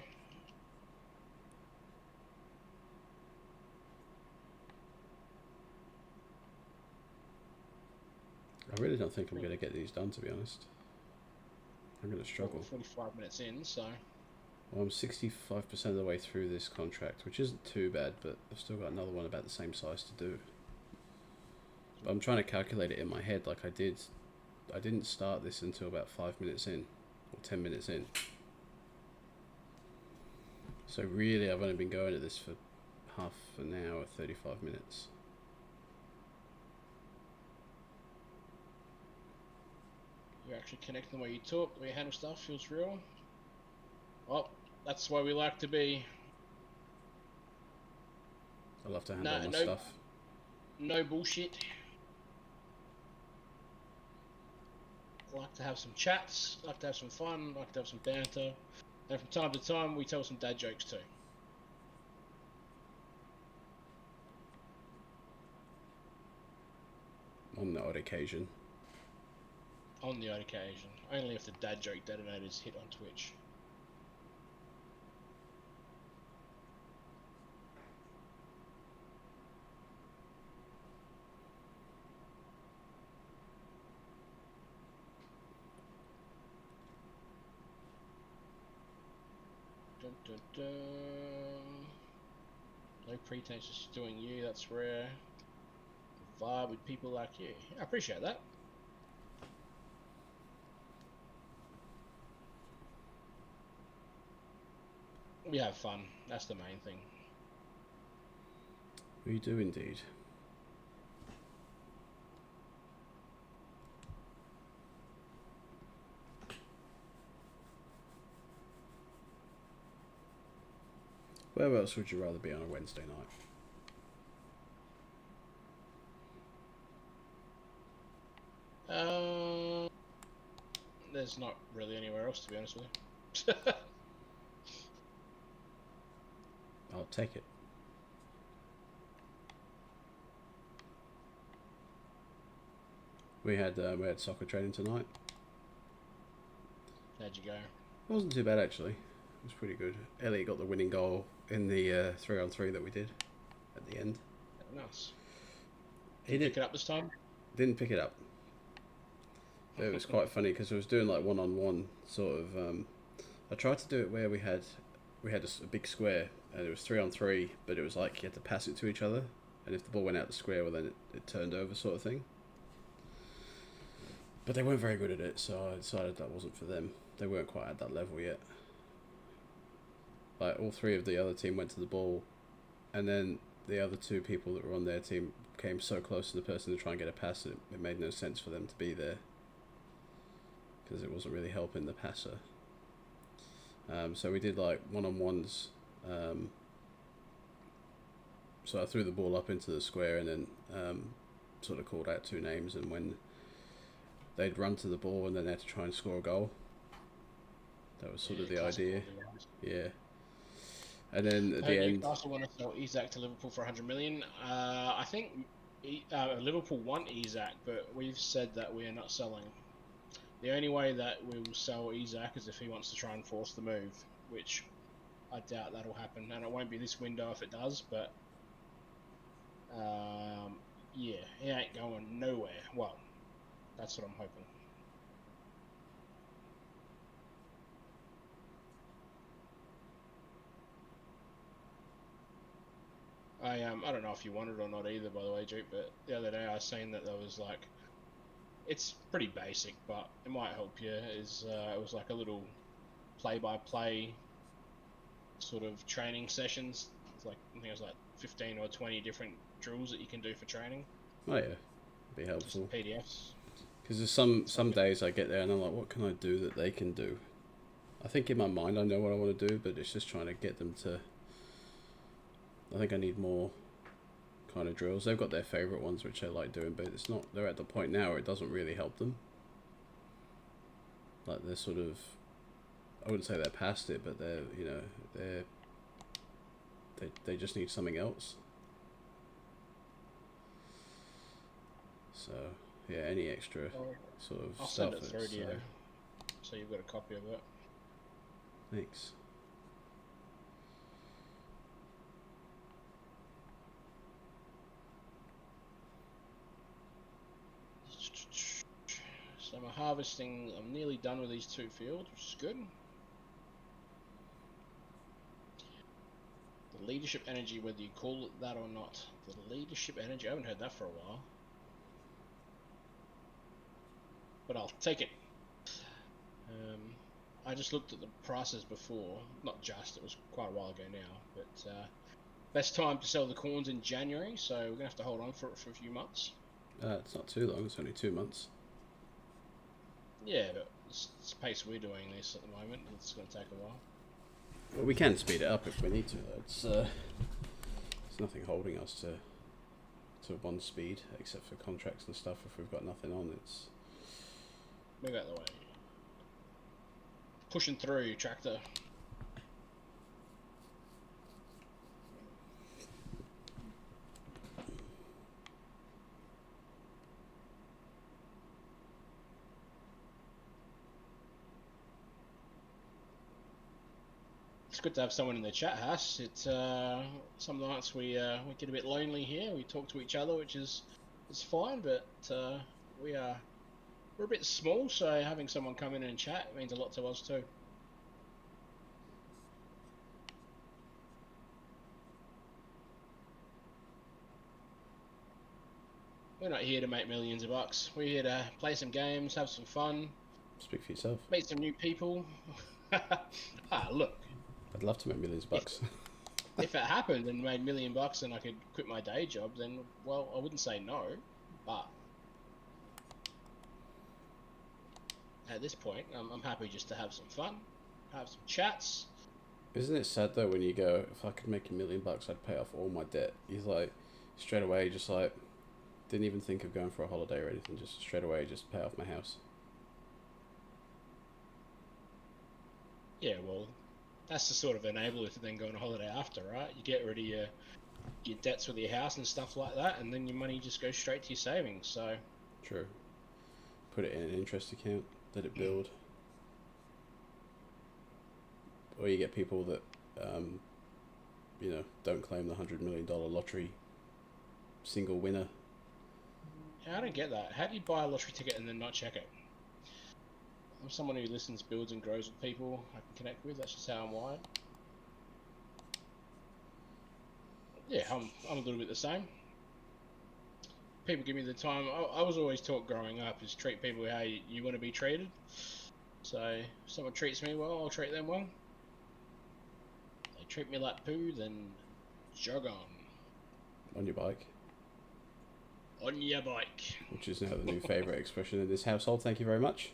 I really don't think I'm going to get these done, to be honest. I'm going to struggle. 45 minutes in, so. Well, I'm 65% of the way through this contract, which isn't too bad, but I've still got another one about the same size to do. But I'm trying to calculate it in my head like I did. I didn't start this until about 5 minutes in, or 10 minutes in. So really, I've only been going at this for half an hour, 35 minutes. You're actually connecting the way you talk, the way you handle stuff, feels real. Well, that's why we like to be. I love to handle my stuff. No bullshit. Like to have some chats, like to have some fun, like to have some banter. And from time to time, we tell some dad jokes too. On the odd occasion. On the odd occasion. Only if the dad joke detonators hit on Twitch. Dun, dun, dun. No pretense, just doing you, that's rare. Vibe with people like you. I appreciate that. We have fun, that's the main thing. We do indeed. Where else would you rather be on a Wednesday night? There's not really anywhere else, to be honest with you. I'll take it. We had soccer training tonight. How'd you go? It wasn't too bad actually. It was pretty good. Elliot got the winning goal in the 3-on-3 that we did at the end. Nice. He Pick it up this time? Didn't pick it up. It was quite funny because I was doing like one-on-one sort of. I tried to do it where we had a big square and it was 3-on-3, but it was like you had to pass it to each other, and if the ball went out the square, well then it turned over sort of thing. But they weren't very good at it, so I decided that wasn't for them. They weren't quite at that level yet. Like all three of the other team went to the ball, and then the other two people that were on their team came so close to the person to try and get a pass that it made no sense for them to be there, because it wasn't really helping the passer. So we did like one-on-ones. So I threw the ball up into the square and then sort of called out two names, and when they'd run to the ball and then they had to try and score a goal. That was sort of the idea. Yeah. And then at the end, Newcastle want to sell Isak to Liverpool for 100 million. I think Liverpool want Isak, but we've said that we are not selling. The only way that we will sell Isak is if he wants to try and force the move, which I doubt that'll happen, and it won't be this window if it does. But yeah, he ain't going nowhere. Well, that's what I'm hoping. I don't know if you want it or not either, by the way, Duke, but the other day I was saying that there was like it's pretty basic, but it might help you. It was like a little play-by-play sort of training sessions. It's like I think it was like 15 or 20 different drills that you can do for training. Oh yeah, be Just helpful. PDFs. Because there's some days I get there and I'm like, what can I do that they can do? I think in my mind I know what I want to do, but it's just trying to get them to. I think I need more kind of drills. They've got their favourite ones which they like doing, but it's not. They're at the point now where it doesn't really help them. Like they're sort of. I wouldn't say they're past it, but they just need something else. So yeah, any extra sort of I'll stuff. send it through to you, so you've got a copy of it. Thanks. So I'm harvesting. I'm nearly done with these 2 fields, which is good. The leadership energy, whether you call it that or not. The leadership energy. I haven't heard that for a while. But I'll take it. I just looked at the prices before. Not just, it was quite a while ago now. But best time to sell the corns in January, so we're going to have to hold on for it for a few months. It's not too long. It's only 2 months. Yeah, but it's the pace we're doing this at the moment. It's going to take a while. Well, we can speed it up if we need to. It's there's nothing holding us to one speed except for contracts and stuff. If we've got nothing on, it's Move out the way. Pushing through, tractor. It's good to have someone in the chat, Hass. It's some nights we get a bit lonely here. We talk to each other, which is fine, but we're a bit small, so having someone come in and chat means a lot to us too. We're not here to make millions of bucks. We're here to play some games, have some fun, speak for yourself. meet some new people. Look. I'd love to make millions of bucks. If it happened and made $1 million and I could quit my day job, then, well, I wouldn't say no, but at this point, I'm happy just to have some fun, have some chats. Isn't it sad though when you go, if I could make $1 million, I'd pay off all my debt. He's like, straight away, just like, didn't even think of going for a holiday or anything, just straight away, just pay off my house. Yeah, well, that's the sort of enabler to then go on a holiday after, right? You get rid of your debts with your house and stuff like that, and then your money just goes straight to your savings. So True. Put it in an interest account, let it build. Or you get people that, don't claim the $100 million lottery single winner. I don't get that. How do you buy a lottery ticket and then not check it? I'm someone who listens, builds, and grows with people I can connect with. That's just how I'm wired. Yeah, I'm a little bit the same. People give me the time. I was always taught growing up is treat people how you want to be treated. So if someone treats me well, I'll treat them well. If they treat me like poo, then jog on. On your bike. On your bike. Which is now the new favourite expression in this household. Thank you very much.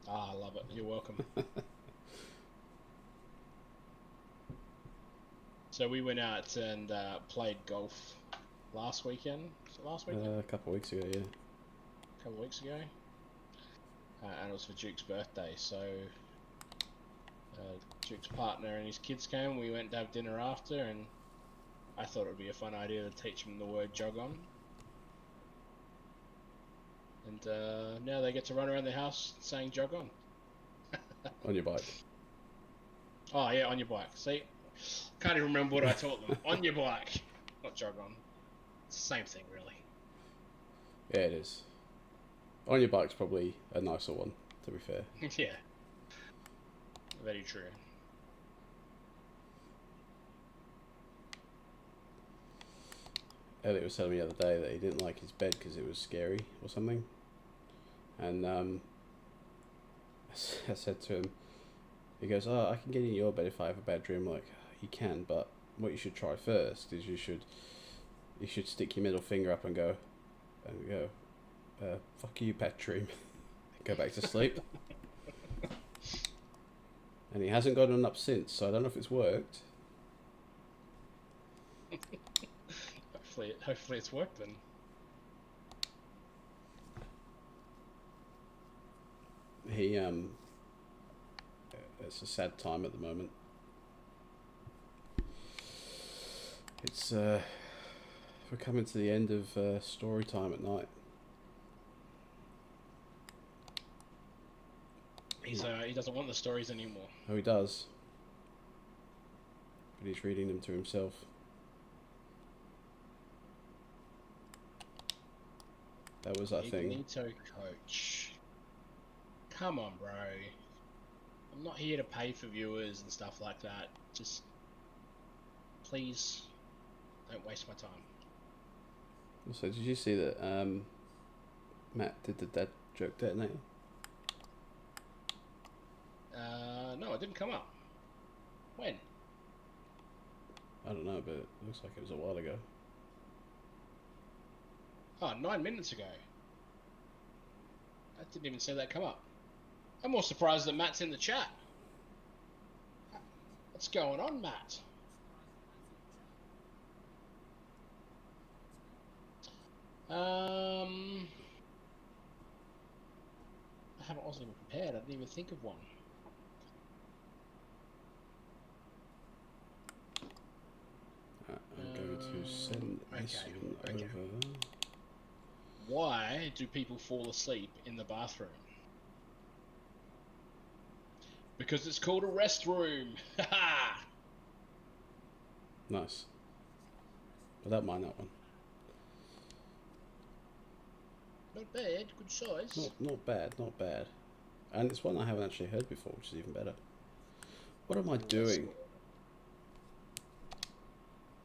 I love it. You're welcome. So we went out and played golf last weekend. Was it last weekend? A couple of weeks ago, yeah. A couple of weeks ago. And it was for Duke's birthday. So Duke's partner and his kids came. We went to have dinner after, and I thought it would be a fun idea to teach them the word jog on. And now they get to run around the house saying jog on. On your bike. Oh yeah, on your bike. See? Can't even remember what I taught them. On your bike. Not jog on. It's the same thing, really. Yeah, it is. On your bike's probably a nicer one, to be fair. Yeah. Very true. Elliot was telling me the other day that he didn't like his bed because it was scary or something. And I said to him, he goes, "Oh, I can get in your bed if I have a bad dream." I'm like, you can, but what you should try first is you should stick your middle finger up and go, fuck you, bad dream. Go back to sleep. And he hasn't gotten up since, so I don't know if it's worked. Hopefully it's worked then. He it's a sad time at the moment. It's we're coming to the end of story time at night. He doesn't want the stories anymore. Oh, he does. But he's reading them to himself. That was our thing. Magneto coach. Come on, bro. I'm not here to pay for viewers and stuff like that. Just please don't waste my time. Also, did you see that Matt did the dad joke detonator? No, it didn't come up. When? I don't know, but it looks like it was a while ago. Oh, 9 minutes ago. I didn't even see that come up. I'm more surprised that Matt's in the chat. What's going on, Matt? I wasn't even prepared. I didn't even think of one. I'm going to send this one over. Why do people fall asleep in the bathroom? Because it's called a rest room. Haha. Nice. But that might not one. Not bad, good size. Not bad, not bad. And it's one I haven't actually heard before, which is even better. What am I doing?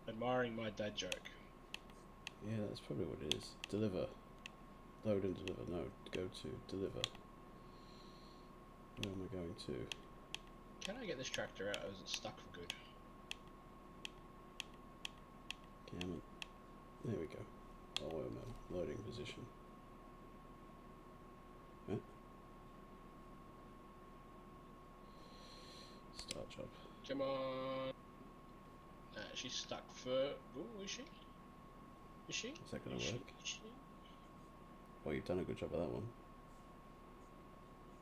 Admiring my dad joke. Yeah, that's probably what it is. Deliver. Load and deliver. No, go to deliver. Where am I going to? Can I get this tractor out, or is it stuck for good? Damn it. There we go. Oil mill. Loading position. Yeah. Start job. Come on. She's stuck for... Ooh, is she? Is she? Is that going to work? Is she? Well, you've done a good job of that one.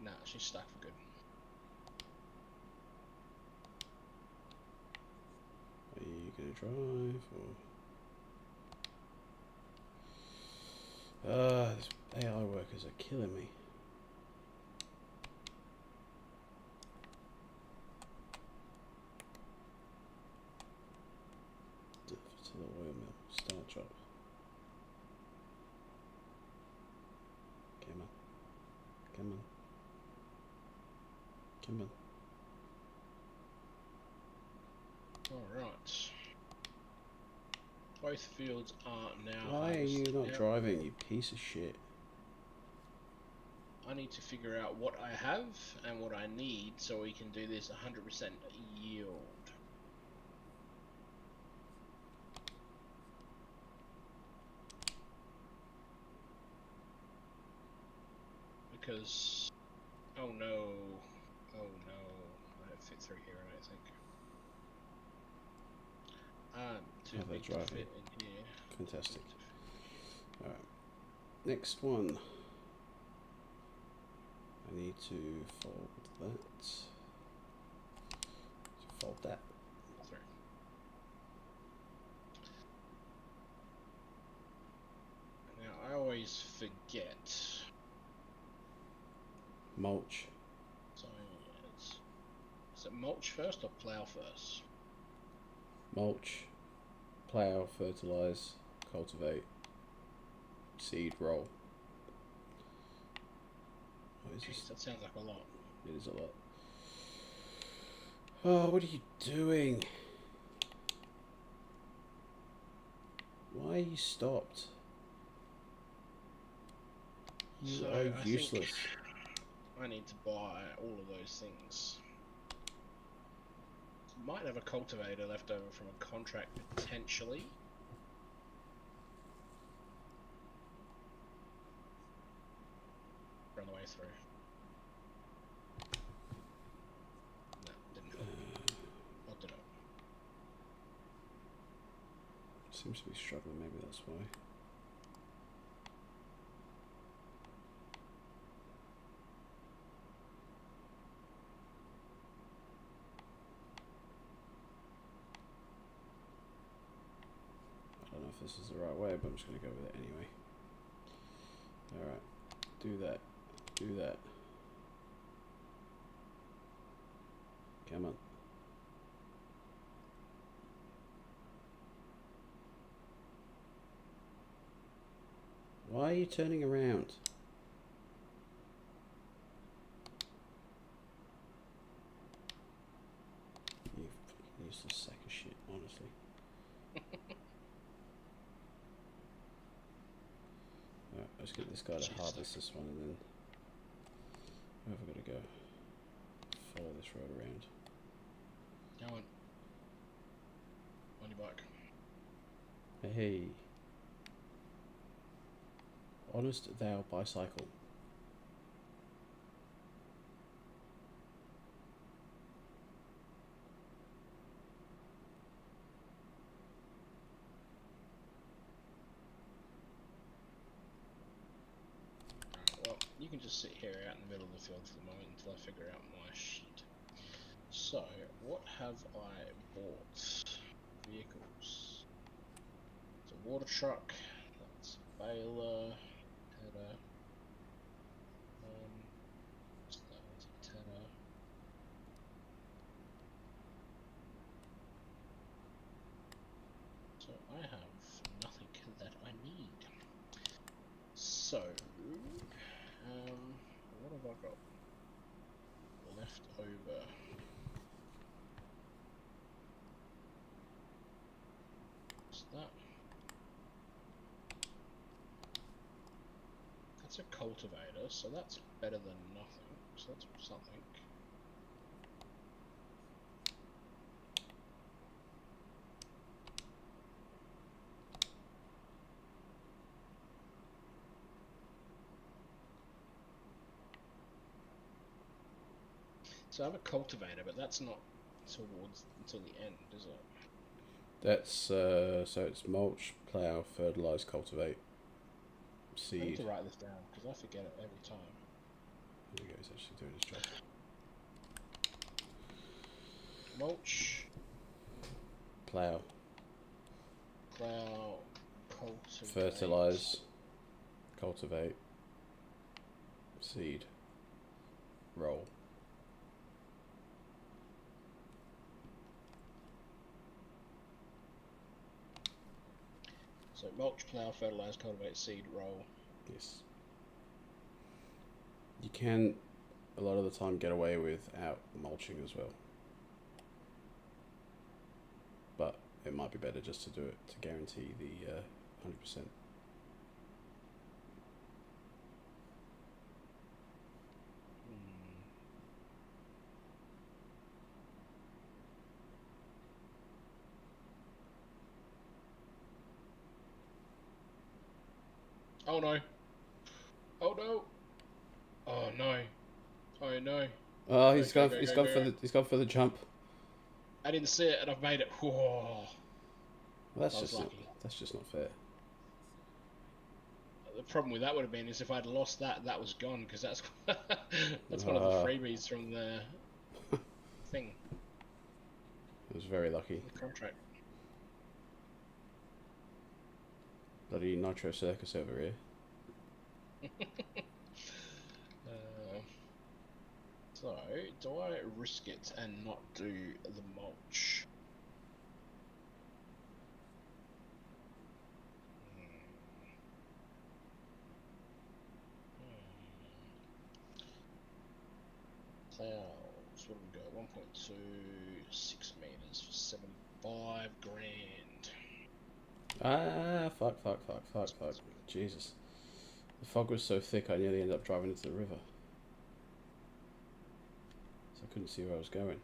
Nah, she's stuck for good. Are you going to drive or... these AI workers are killing me. To the oil mill. Start job. Come on. Come on. Come on. Alright. Both fields are now... Why are you not now, driving, you piece of shit? I need to figure out what I have and what I need so we can do this 100% yield. Because... Oh no. Oh no. I don't fit through here, I don't think. I'm too big to fit in here. Fantastic. Alright. Next one. I need to fold that. Fold that. Sorry. Now, I always forget. Mulch. So, is it mulch first or plough first? Mulch. Plough, fertilise, cultivate, seed, roll. What is Jeez, this? that sounds like a lot. It is a lot. Oh, what are you doing? Why are you stopped? You So are I useless. think I need to buy all of those things. Might have a cultivator left over from a contract potentially. On the way through. No, didn't help. What did it? Seems to be struggling, maybe that's why. I don't know if this is the right way, but I'm just going to go with it anyway. Alright, do that, do that. Come on. Why are you turning around? You fucking useless sack of shit, honestly. Alright, let's get this guy to harvest this one and then... Where have I got to go? Follow this road around. Go on your bike. Hey. Honest thou bicycle. Well, you can just sit here out in the middle of the field for the moment until I figure out my shit. So, what have I bought? Vehicles. It's a water truck. That's a baler. Header. What's that? It's a header. So I have nothing that I need. So, what have I got left over? What's that? That's a cultivator, so that's better than nothing. So that's something. So I have a cultivator, but that's not until the end, is it? That's, so it's mulch, plough, fertilise, cultivate, I need seed. to write this down, because I forget it every time. There we go, he's actually doing his job. Mulch, Plough, plough, cultivate. fertilise, cultivate, seed, roll. So mulch, plough, fertilise, cultivate, seed, roll. Yes. You can, a lot of the time, get away without mulching as well. But it might be better just to do it to guarantee the 100%. Oh no! Oh no! Oh no! Oh no! Oh, he's Go, gone. go, He's go, gone go, for go. the. He's gone for the jump. I didn't see it, and I've made it. Whoa! Well, that's I was just not. lucky. That's just not fair. The problem with that would have been is if I'd lost that, that was gone because that's that's one of the freebies from the thing, It was very lucky. the contract. Bloody Nitro Circus over here. So, do I risk it and not do the mulch? Clouds, what do we got? 1.26 meters for 75 grand. Ah, fuck. Jesus. The fog was so thick I nearly ended up driving into the river. So I couldn't see where I was going.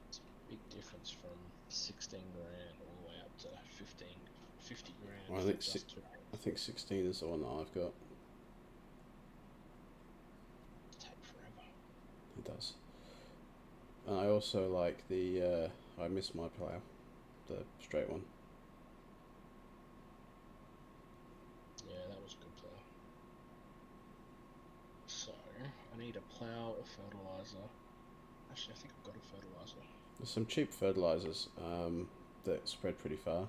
It's a big difference from 16 grand all the way up to 50 grand. Well, I think 16 is the one that I've got. Take forever. It does. And I also like the, I missed my plough, the straight one. Yeah, that was a good plough. So, I need a plough, a fertilizer. Actually, I think I've got a fertilizer. There's some cheap fertilizers that spread pretty far.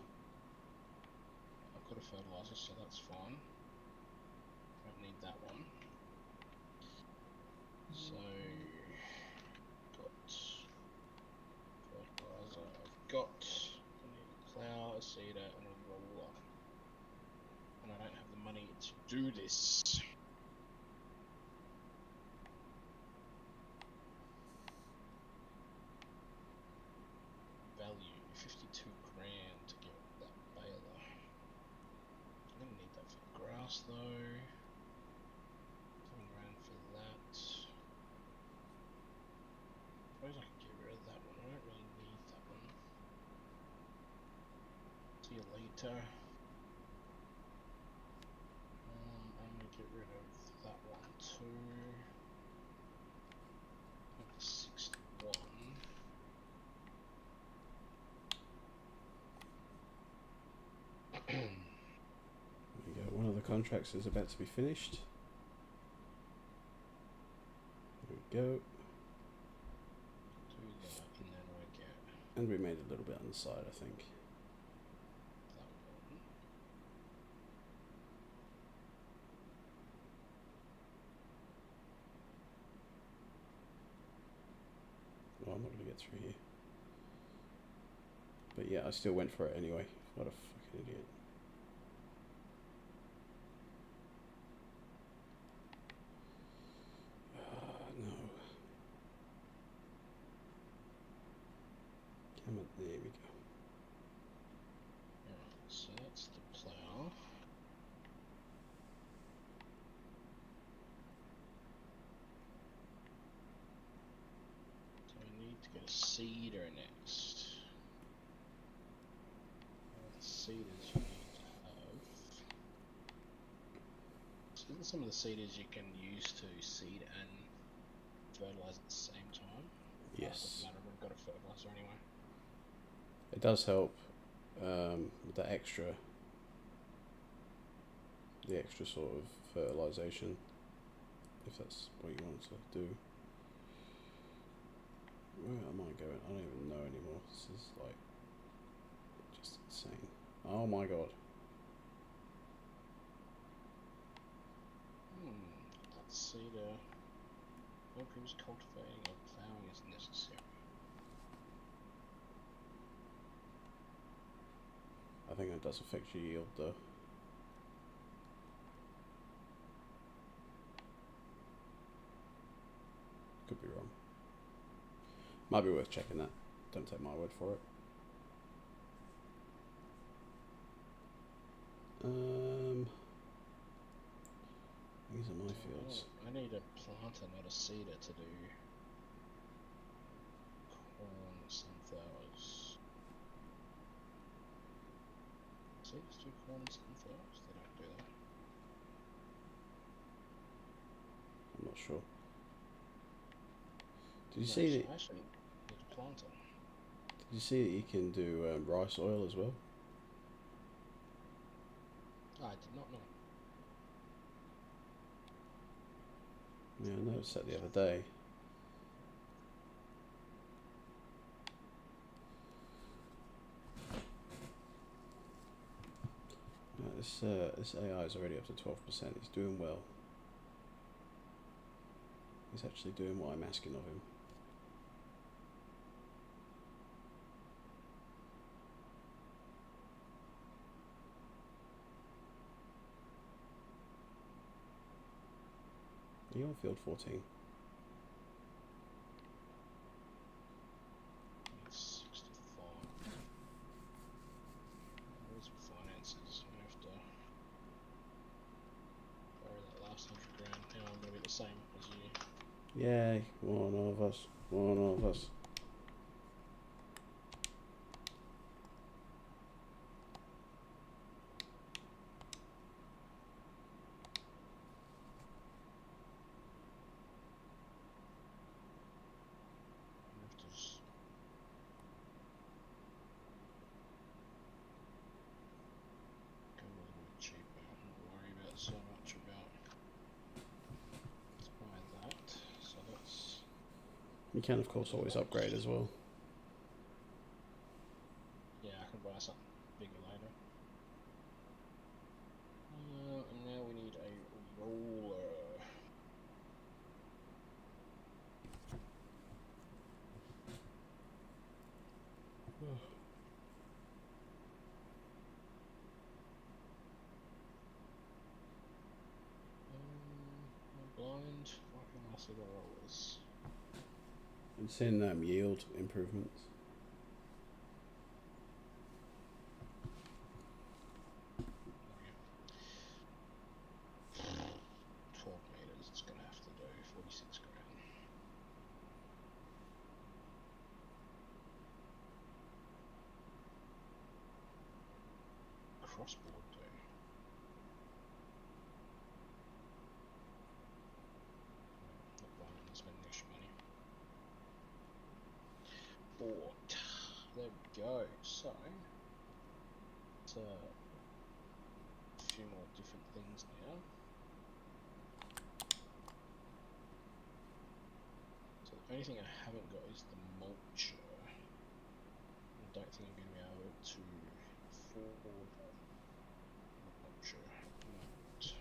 I've got a fertilizer, so that's fine. Don't need that one. So, got fertilizer. I've got. I need a plough, a seeder, and a roller. And I don't have the money to do this. Value 52 grand to get that baler. I'm gonna need that for the grass though. 7 grand for that. Suppose I could get rid of that one. I don't really need that one. See you later. I'm gonna get rid of that one too. That's 61. There we go. One of the contracts is about to be finished. There we go. Do that, and then I get And we made a little bit on the side, I think. that one. Well, I'm not going to get through here. But yeah, I still went for it anyway. What a fucking idiot. No. Come on, there we go. Alright, so that's the plough. So I need to get a seeder next. The seeders you need to have. So isn't some of the seeders you can use to seed and fertilize at the same time? Yes. Doesn't matter, we've got a fertilizer anyway. It does help with the extra sort of fertilization, if that's what you want to do. Where am I going? I don't even know anymore. This is like just insane. Oh my god. Let's seeder. No previous cultivating or ploughing is necessary. I think that does affect your yield though. Could be wrong. Might be worth checking that. Don't take my word for it. These are my fields. I need a planter, not a seeder, to do corn, sunflowers. Seeders do corn and sunflowers? They don't do that. I'm not sure. Did you No, see so that? I actually need a planter. Did you see that you can do rice oil as well? I did not know. Yeah, I noticed that the other day. This AI is already up to 12%. He's doing well. He's actually doing what I'm asking of him. Are you on field 14? It's 65. Yay, one of us, one of us. Go a little bit cheaper. Not worry about so much about. Let's buy that. So that's. You can, of course, always upgrade as well. Yeah, I can buy something bigger later. And now we need a roller. Blind. Why can I see the rollers? And seeing yield improvements. Okay. 12 meters. It's gonna have to do 46 grand. Crossboard do. Not buying and spending extra money. Bought. There we go. So, it's a few more different things now. So the only thing I haven't got is the mulcher. I don't think I'm going to be able to afford the mulcher. Right.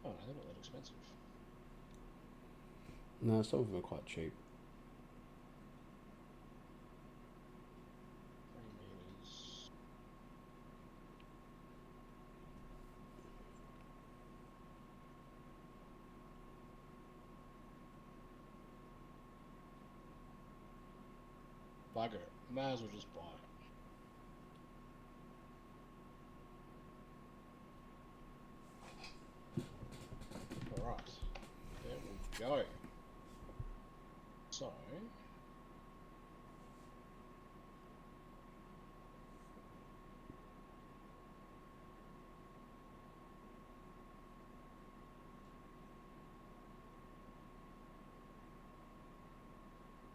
Oh no, they're not that expensive. No, some of them are quite cheap. 3 meters. Bugger it. Might as well just buy it. Alright. There we go. So.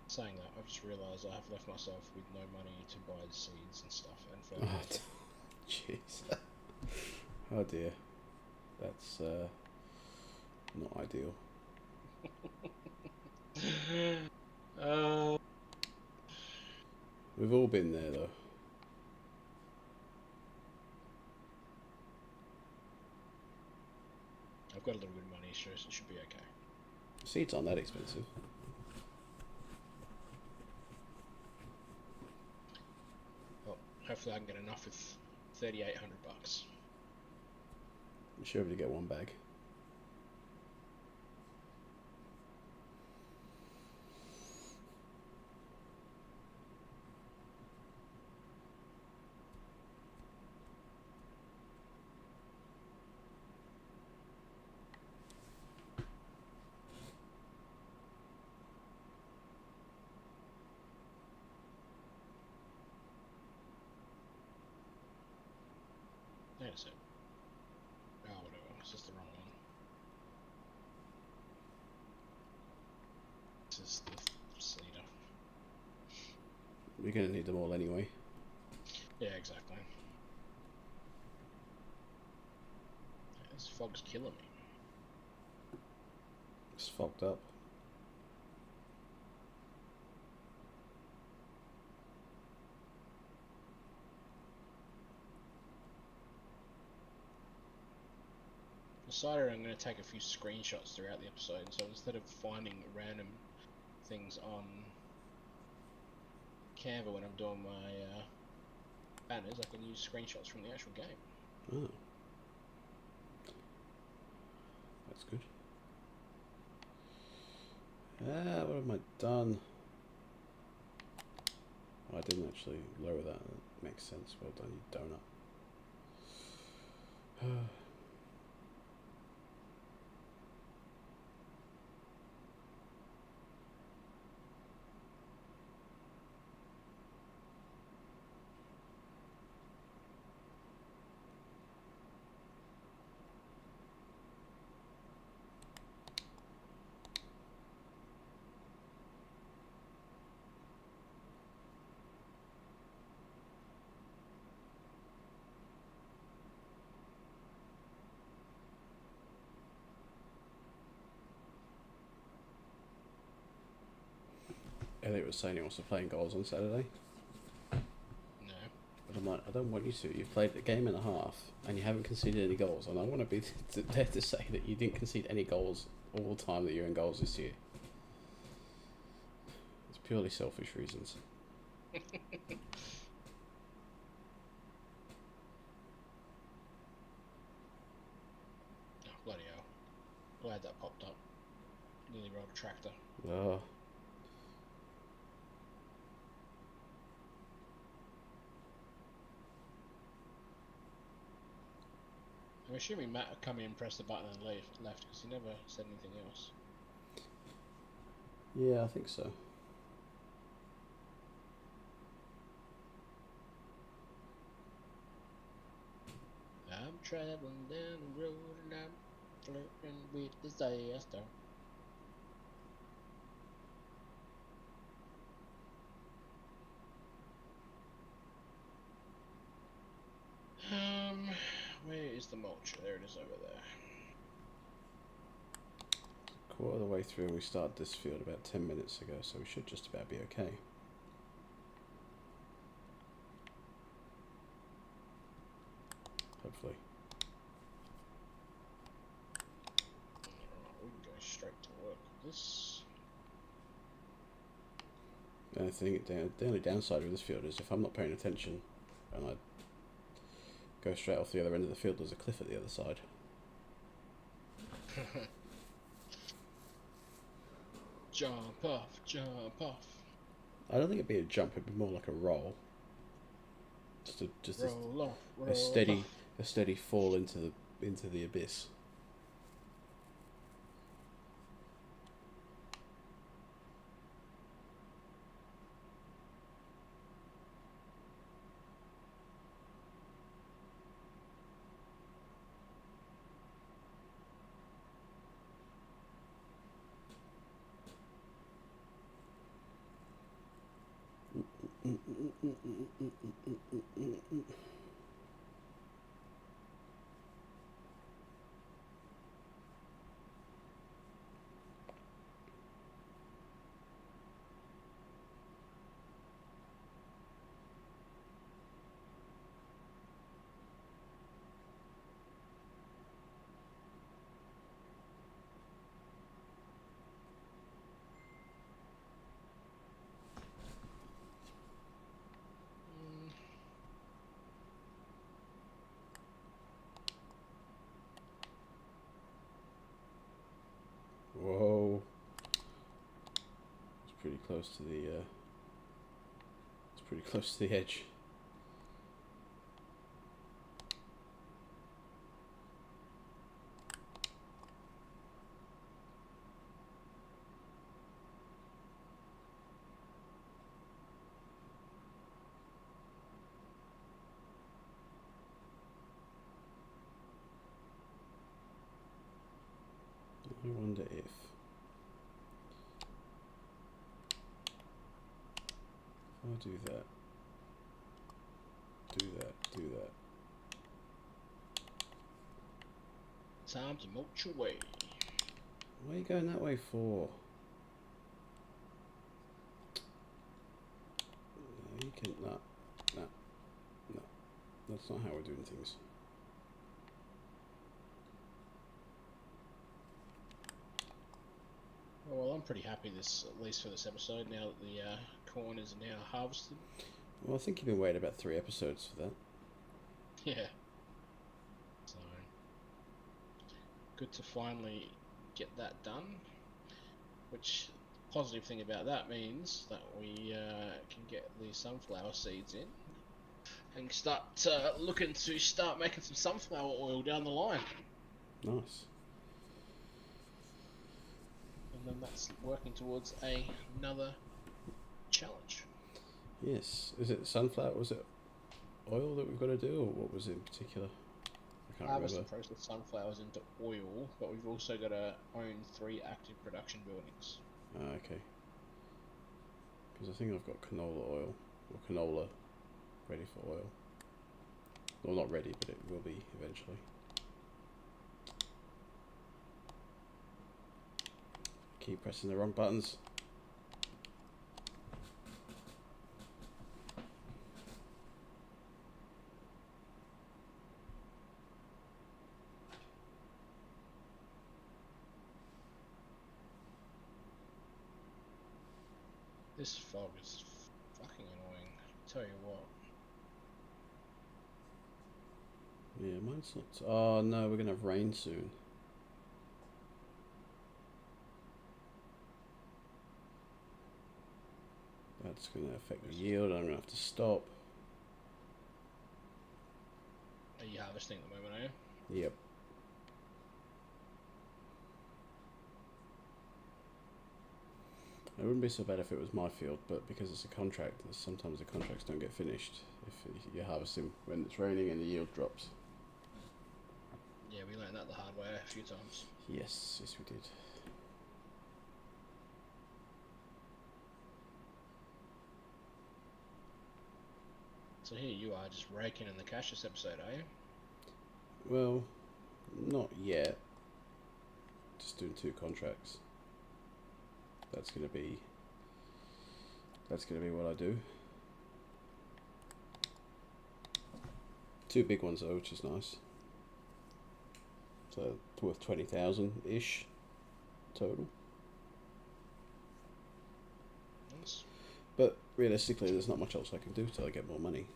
Saying that, I've just realised I have left myself with no money to buy the seeds and stuff and fertilizer. Jeez. Oh dear. That's not ideal. We've all been there though. I've got a little bit of money, so it should be okay. Seeds aren't that expensive. Well, hopefully I can get enough with 3,800 bucks. You should be able to get one bag. Wait a sec. Oh, whatever. It's just the wrong one. This is the cedar. We're gonna need them all anyway. Yeah, exactly. This fog's killing me. It's fogged up. Decided I'm going to take a few screenshots throughout the episode, so instead of finding random things on Canva when I'm doing my banners, I can use screenshots from the actual game. Oh. That's good. What have I done? I I didn't actually lower that. That makes sense. Well done, you donut. Elliot was saying he wants to play in goals on Saturday. No. But I'm like, I don't want you to. You've played a game and a half and you haven't conceded any goals. And I want to be there to say that you didn't concede any goals all the time that you're in goals this year. It's purely selfish reasons. Oh, bloody hell. Glad that popped up. Nearly rolled a tractor. Oh. I'm assuming Matt would come in, press the button and left because he never said anything else. Yeah, I think so. I'm traveling down the road and I'm flirting with disaster. Where is the mulch? There it is over there. Quarter of the way through, we started this field about 10 minutes ago, so we should just about be okay. Hopefully. Alright, we can go straight to work with this. The only downside with this field is if I'm not paying attention and I go straight off the other end of the field, there's a cliff at the other side. Jump off, jump off. I don't think it'd be a jump, it'd be more like a roll. Just Roll off, roll a steady off. a steady fall into the abyss. Whoa. It's pretty close to the edge. I wonder if I do that. Time to mulch away. Why are you going that way for? No, you can no. That's not how we're doing things. Well, I'm pretty happy at least for this episode, now that the corn is now harvested. Well, I think you've been waiting about 3 episodes for that. Yeah. So, good to finally get that done. Which, positive thing about that means that we can get the sunflower seeds in and start looking to start making some sunflower oil down the line. Nice. And then that's working towards another challenge. Yes. Is it sunflower? Was it oil that we've got to do, or what was it in particular? I can't Harvest remember. and process sunflowers into oil, but we've also got to own 3 active production buildings. Ah, okay. Because I think I've got canola oil, or canola ready for oil. Well, not ready, but it will be eventually. Keep pressing the wrong buttons. This fog is fucking annoying. Tell you what. Yeah, mine's not. Oh no, we're gonna have rain soon. That's gonna affect the yield. I'm gonna have to stop. Are you harvesting at the moment, are you? Yep. It wouldn't be so bad if it was my field, but because it's a contract, sometimes the contracts don't get finished if you're harvesting when it's raining and the yield drops. Yeah, we learned that the hard way a few times. Yes, yes we did. So here you are just raking in the cash this episode, are you? Well, not yet. Just doing 2 contracts. That's gonna be what I do. 2 big ones though, which is nice. So worth 20,000 ish total. Nice. But realistically, there's not much else I can do till I get more money.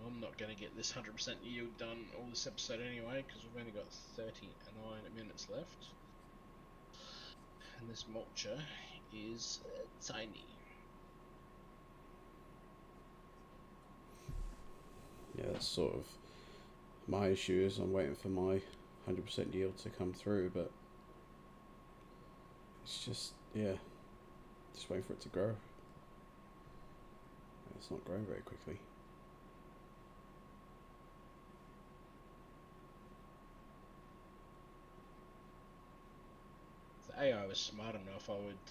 I'm not going to get this 100% yield done all this episode anyway, because we've only got 39 minutes left. And this mulcher is tiny. Yeah, that's sort of my issue is I'm waiting for my 100% yield to come through, but it's just, yeah, just waiting for it to grow. It's not growing very quickly. If the AI was smart enough, I would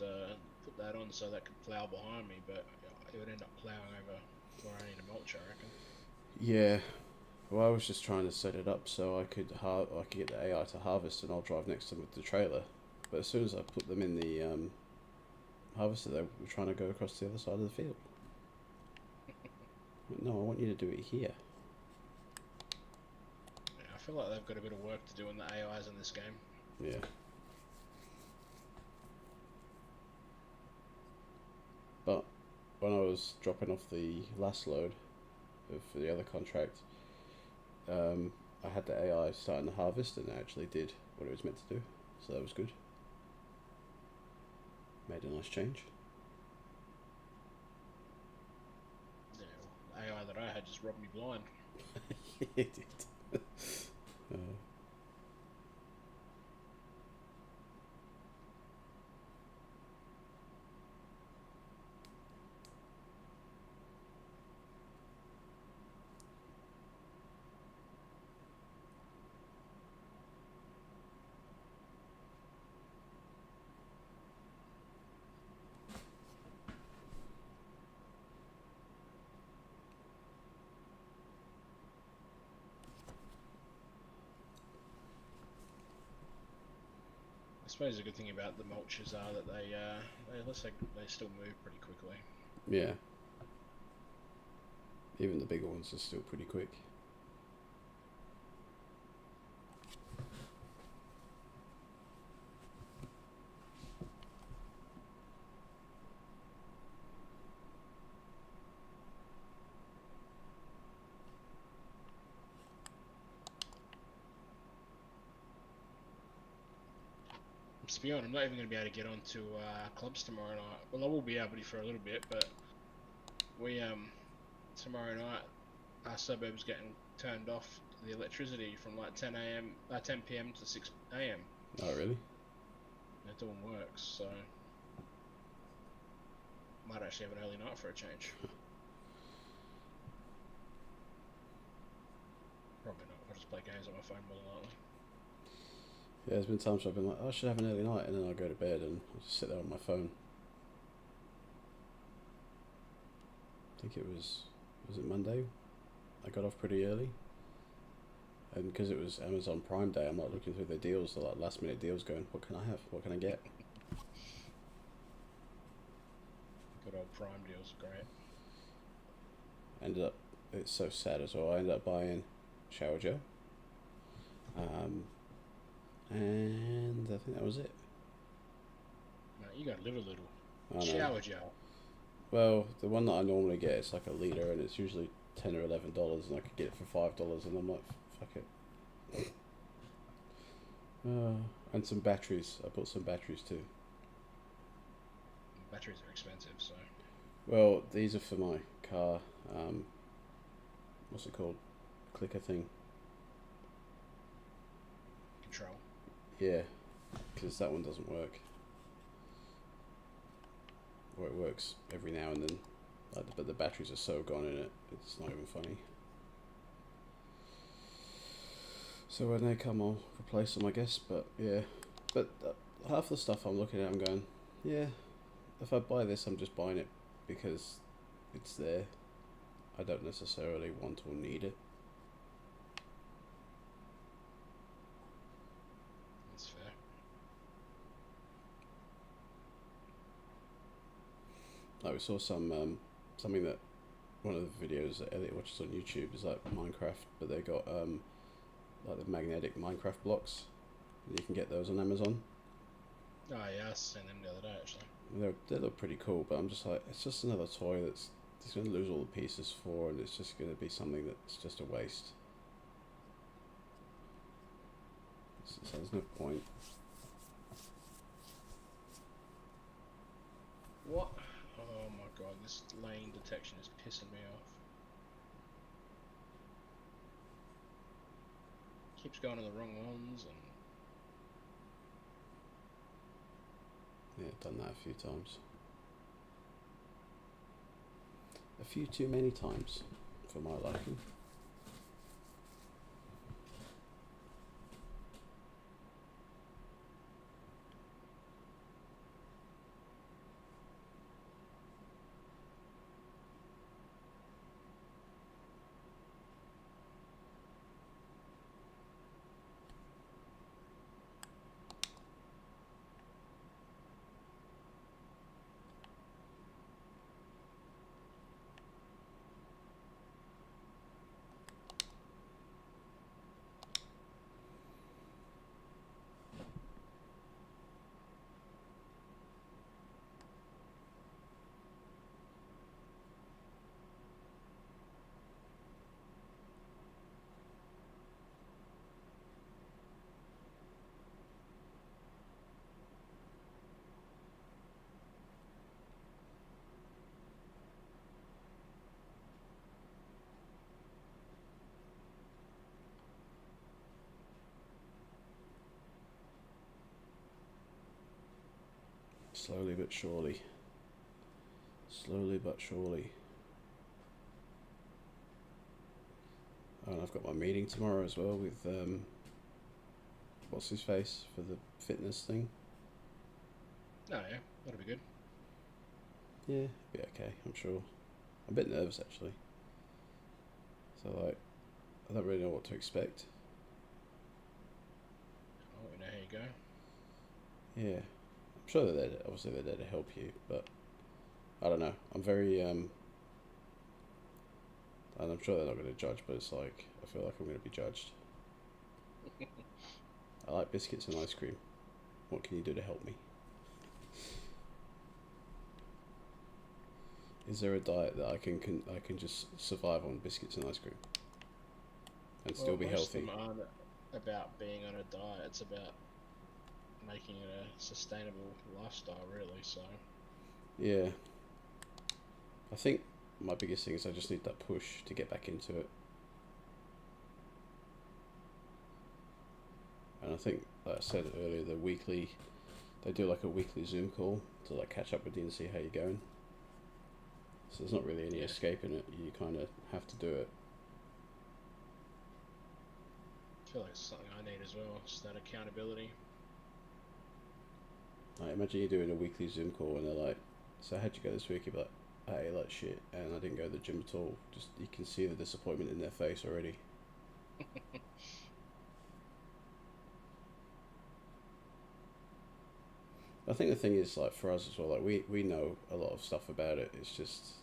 put that on so that could plough behind me, but it would end up ploughing over where I need a mulch, I reckon. Yeah, well, I was just trying to set it up so I could get the AI to harvest, and I'll drive next to them with the trailer. But as soon as I put them in the harvester, they were trying to go across the other side of the field. No, I want you to do it here. Yeah, I feel like they've got a bit of work to do in the AIs in this game. Yeah. But when I was dropping off the last load for the other contract, I had the AI starting to harvest, and it actually did what it was meant to do. So that was good. Made a nice change. Yeah, the AI that I had just robbed me blind. It did. I suppose the good thing about the mulches are that they still move pretty quickly. Yeah. Even the bigger ones are still pretty quick. to be honest, I'm not even going to be able to get onto clubs tomorrow night. Well, I will be able to for a little bit, but we tomorrow night our suburb's getting turned off the electricity from like 10 p.m. to 6 a.m. Oh, really? They're doing works, so might actually have an early night for a change. Probably not. I'll just play games on my phone more than likely. Yeah, there's been times where I've been like, oh, I should have an early night, and then I'll go to bed and I'll just sit there on my phone. I think it was it Monday? I got off pretty early. And because it was Amazon Prime Day, I'm like looking through the deals, the like last minute deals going, what can I have? What can I get? Good old Prime deals, great. Ended up, it's so sad as well, I ended up buying shower gel. And I think that was it. Mate, you gotta live a little. I know. Shower gel. Well, the one that I normally get, it's like a litre and it's usually $10 or $11 and I could get it for $5 and I'm like, fuck it. And some batteries. I bought some batteries too. Batteries are expensive, so. Well, these are for my car. What's it called? Clicker thing. Control. Yeah, because that one doesn't work. Or it works every now and then. But the batteries are so gone in it, it's not even funny. So when they come, I'll replace them, I guess. But yeah, but half the stuff I'm looking at, I'm going, yeah, if I buy this, I'm just buying it because it's there. I don't necessarily want or need it. That's fair. Like we saw something that one of the videos that Elliot watches on YouTube is like Minecraft, but they got like the magnetic Minecraft blocks. You can get those on Amazon. Oh yeah, I seen them the other day actually. They look pretty cool, but I'm just like, it's just another toy that's he's going to lose all the pieces for, and it's just going to be something that's just a waste. So there's no point. What? Oh my god, this lane detection is pissing me off. Keeps going to the wrong ones and... Yeah, I've done that a few times. A few too many times for my liking. Slowly but surely. Slowly but surely. Oh, and I've got my meeting tomorrow as well with what's his face for the fitness thing. Oh yeah, that'll be good. Yeah, be okay, I'm sure. I'm a bit nervous actually. So like, I don't really know what to expect. I'll let you know how you go. Yeah, I'm sure they're there. Obviously, they're there to help you, but I don't know. I'm very and I'm sure they're not going to judge, but it's like I feel like I'm going to be judged. I like biscuits and ice cream. What can you do to help me? Is there a diet that I can just survive on biscuits and ice cream and still be most healthy? of them aren't about being on a diet. It's about making it a sustainable lifestyle, really. So Yeah. I think my biggest thing is I just need that push to get back into it. And I think, like I said earlier, they do like a weekly Zoom call to like catch up with you and see how you're going. So there's not really any escaping it. You kind of have to do it. I feel like it's something I need as well, just that accountability. Like, imagine you doing a weekly Zoom call and they're like, "So how'd you go this week?" You're like, "I ate like shit and I didn't go to the gym at all." Just you can see the disappointment in their face already. I think the thing is, like, for us as well, like we know a lot of stuff about it. It's just,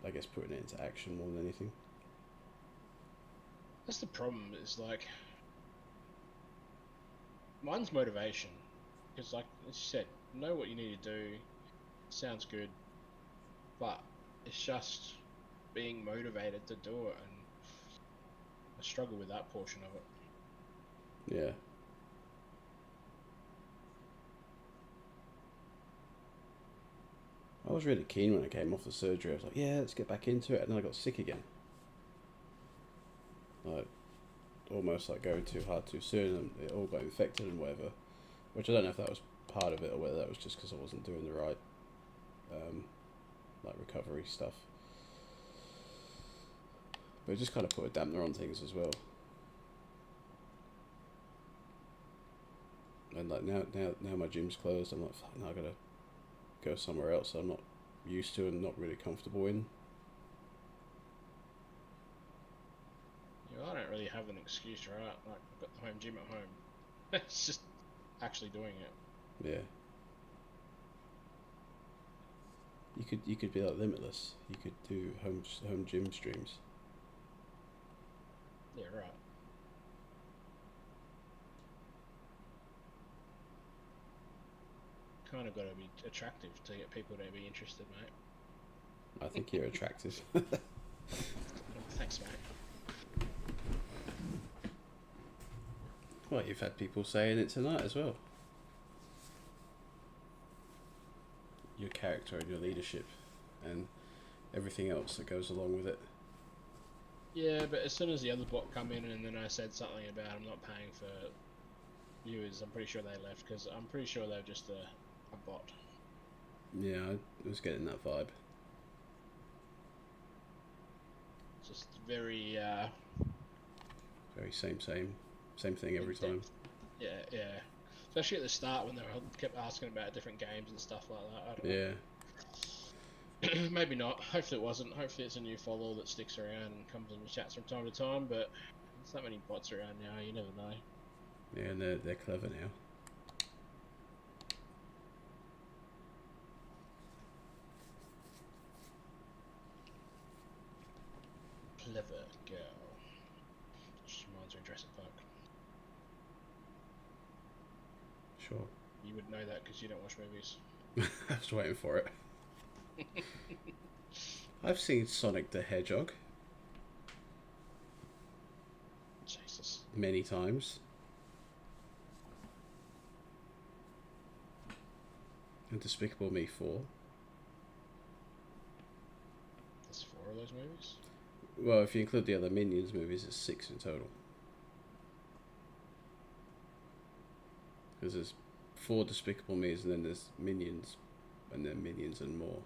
I guess, putting it into action more than anything. That's the problem. Is like mine's motivation, because like as you said, know what you need to do. Sounds good, but it's just being motivated to do it, and I struggle with that portion of it. Yeah. I was really keen when I came off the surgery. I was like, yeah, let's get back into it. And then I got sick again. Like, almost like going too hard too soon, and it all got infected and whatever. Which I don't know if that was part of it or whether that was just because I wasn't doing the right, like, recovery stuff. But it just kind of put a dampener on things as well. And like now my gym's closed. I'm like, fuck, now I gotta go somewhere else I'm not used to and not really comfortable in. I don't really have an excuse, right? Like I've got the home gym at home. It's just actually doing it. Yeah. You could be like Limitless. You could do home gym streams. Yeah, right. Kind of got to be attractive to get people to be interested, mate. I think you're attractive. Thanks, mate. Well, you've had people saying it tonight as well. Your character and your leadership and everything else that goes along with it. Yeah, but as soon as the other bot come in and then I said something about I'm not paying for viewers, I'm pretty sure they left because I'm pretty sure they're just a bot. Yeah, I was getting that vibe. Just very Very same thing every time. Yeah. Especially at the start when they kept asking about different games and stuff like that. I don't know. Maybe not. Hopefully it wasn't. Hopefully it's a new follower that sticks around and comes and chats from time to time. But there's not many bots around now. You never know. Yeah, and they're clever now. Clever girl. Just reminds me of Jurassic Park. Sure. You would know that because you don't watch movies. I was waiting for it. I've seen Sonic the Hedgehog Jesus. many times. And Despicable Me 4. There's 4 of those movies? Well, if you include the other Minions movies, it's 6 in total. Because there's 4 Despicable Me's and then there's Minions, and then Minions and more.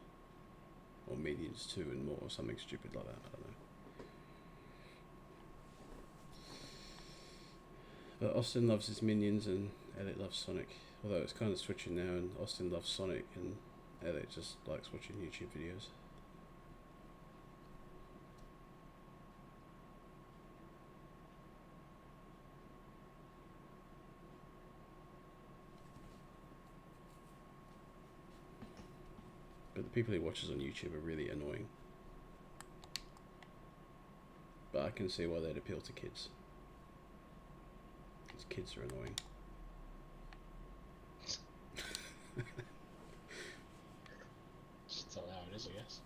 Or Minions 2 and more, or something stupid like that, I don't know. But Austin loves his Minions and Elliot loves Sonic. Although it's kind of switching now, and Austin loves Sonic and Elliot just likes watching YouTube videos. But the people he watches on YouTube are really annoying. But I can see why they'd appeal to kids. Because kids are annoying. Just tell how it is, I guess.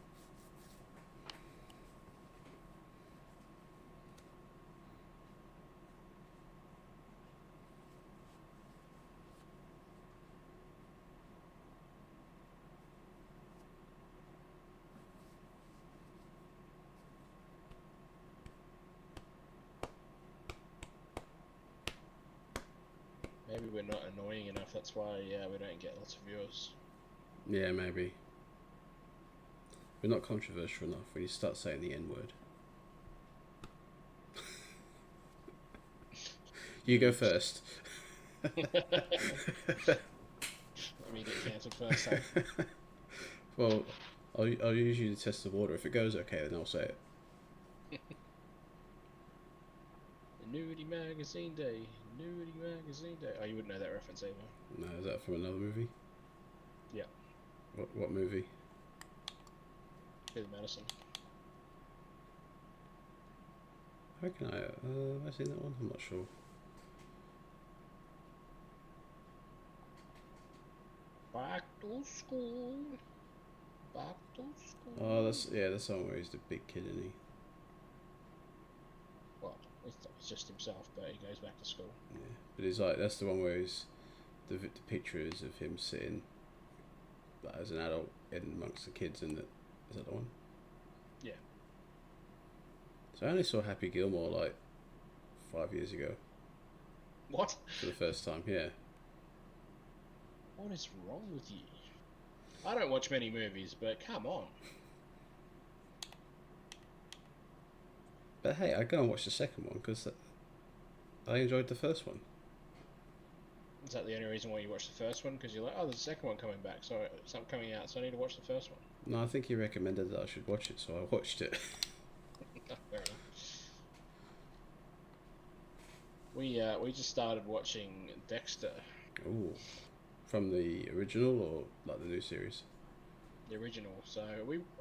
maybe we're not annoying enough. That's why we don't get lots of viewers. Yeah, maybe. We're not controversial enough when you start saying the N word. You go first. Let me get cancelled first. Hey? Well, I'll use you to test the water. If it goes okay, then I'll say it. Nudie Magazine Day. Nudie Magazine Day. Oh, you wouldn't know that reference either. No, is that from another movie? Yeah. What movie? Billy Madison. I reckon have I seen that one? I'm not sure. Back to school. Back to school. Oh, that's the song where he's the big kid, isn't he? Well, it's just himself, but he goes back to school. Yeah, but he's like, that's the one where he's the picture is of him sitting as an adult in amongst the kids, and is that the one? Yeah. So I only saw Happy Gilmore like 5 years ago What? for the first time. Yeah. What is wrong with you? I don't watch many movies, but come on. But hey, I go and watch the second one because I enjoyed the first one. Is that the only reason why you watch the first one? Because you're like, oh, there's a second one coming back, so something coming out, so I need to watch the first one. No, I think he recommended that I should watch it, so I watched it. Oh, fair enough. We just started watching Dexter, Ooh, from the original or like the new series? the original. So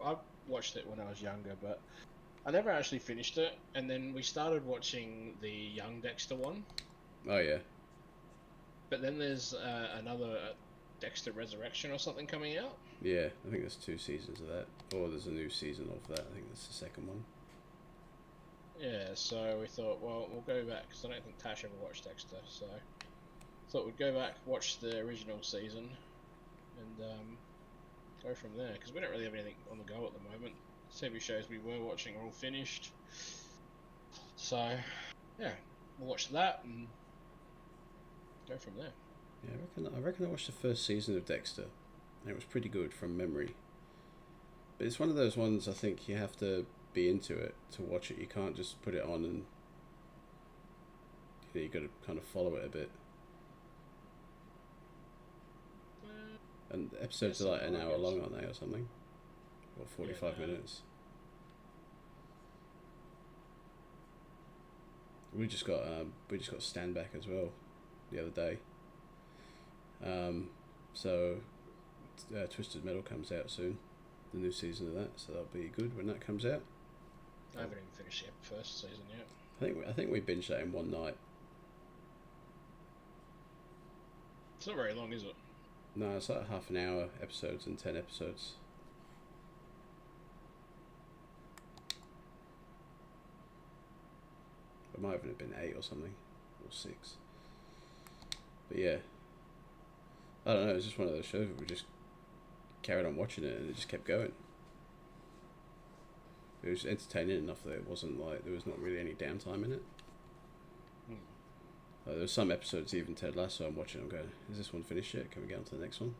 I watched it when I was younger, but I never actually finished it. And then we started watching the young Dexter one. Oh yeah. But then there's another Dexter Resurrection or something coming out. Yeah, I think there's 2 seasons of that, or there's a new season of that. I think that's the second one. Yeah, so we thought, well, we'll go back, because I don't think Tash ever watched Dexter, so thought we'd go back, watch the original season, and go from there, because we don't really have anything on the go at the moment. TV shows we were watching are all finished, so yeah, we'll watch that and go from there. Yeah, I reckon I watched the first season of Dexter, and it was pretty good from memory. But it's one of those ones I think you have to be into it to watch it. You can't just put it on and you got to kind of follow it a bit. And the episodes are like an hour long, aren't they, or something? Or 45 minutes. We just got Stand Back as well the other day. So Twisted Metal comes out soon, the new season of that, so that'll be good when that comes out. I haven't even finished the first season yet. I think we binged that in one night. It's not very long, is it? No, it's like half an hour episodes and 10 episodes. It might even have been 8 or something, or 6. But yeah, I don't know. It was just one of those shows where we just carried on watching it, and it just kept going. It was entertaining enough that it wasn't like there was not really any downtime in it. There were some episodes, even Ted Lasso, I'm watching. I'm going, is this one finished yet? Can we get on to the next one?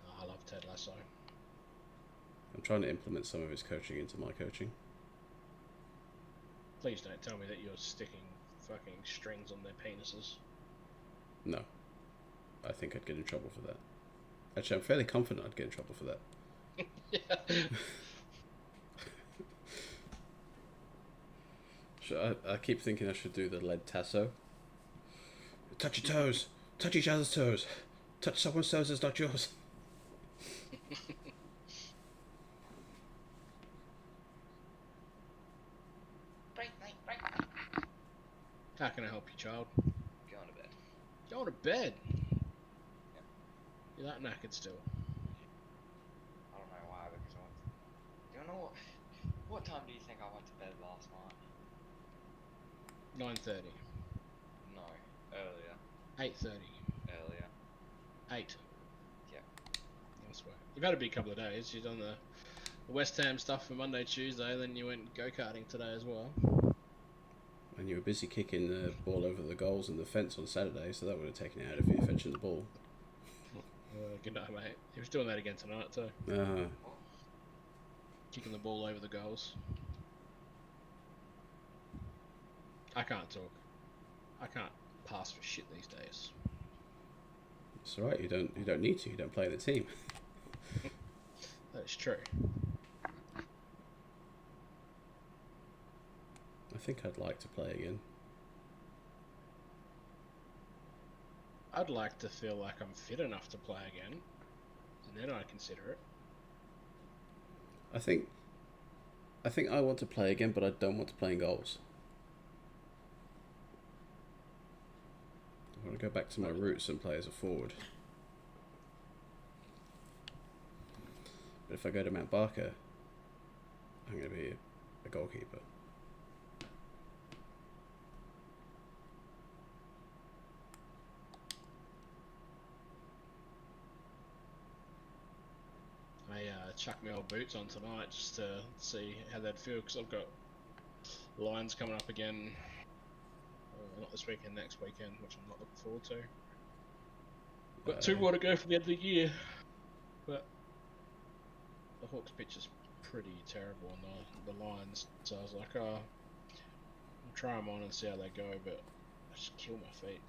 Oh, I love Ted Lasso. I'm trying to implement some of his coaching into my coaching. Please don't tell me that you're sticking fucking strings on their penises. No. I think I'd get in trouble for that. Actually, I'm fairly confident I'd get in trouble for that. Yeah. I keep thinking I should do the lead tasso. Touch your toes. Touch each other's toes. Touch someone's toes that's not yours. How can I help you, child? Going to bed. Going to bed? Yep. You're that knackered still. I don't know why, because I went. Do you know what time do you think I went to bed last night? 9:30. No, earlier. 8:30. Earlier. 8. Yep. I swear. You've had a big couple of days. You've done the West Ham stuff for Monday, Tuesday, then you went go-karting today as well. And you were busy kicking the ball over the goals and the fence on Saturday, so that would have taken it out of you fetching the ball. Good night, mate. He was doing that again tonight too. Kicking the ball over the goals. I can't talk. I can't pass for shit these days. It's alright, you don't need to, you don't play the team. That's true. I think I'd like to play again. I'd like to feel like I'm fit enough to play again, and then I'd consider it. I think I want to play again, but I don't want to play in goals. I want to go back to my roots and play as a forward. But if I go to Mount Barker, I'm going to be a goalkeeper. I chucked my old boots on tonight just to see how they'd feel, because I've got lines coming up again. Not this weekend, next weekend, which I'm not looking forward to. Got 2 more to go for the end of the year, but the Hawks pitch is pretty terrible on the lines, so I was like, oh, I'll try them on and see how they go, but I just kill my feet.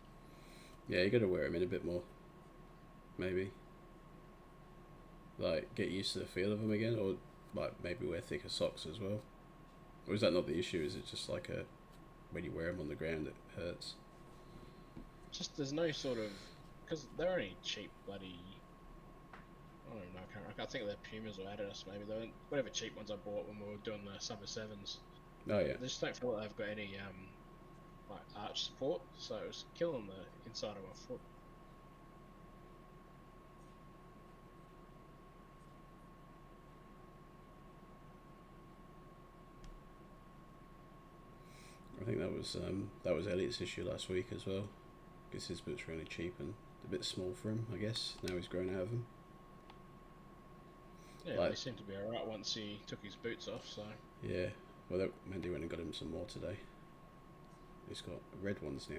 Yeah, you got to wear them in a bit more, maybe. Like, get used to the feel of them again, or like maybe wear thicker socks as well. Or is that not the issue? Is it just like when you wear them on the ground it hurts? Just there's no sort of, because they're only cheap bloody. I don't know. I think they're Pumas or Adidas maybe. They're whatever cheap ones I bought when we were doing the summer sevens. Oh yeah. They just don't feel like they've got any like arch support, so it was killing the inside of my foot. I think that was Elliot's issue last week as well. Because his boots were really cheap and a bit small for him, I guess. Now he's grown out of them. Yeah, Like, they seemed to be alright once he took his boots off, so... Yeah, well, Mandy went and got him some more today. He's got red ones now.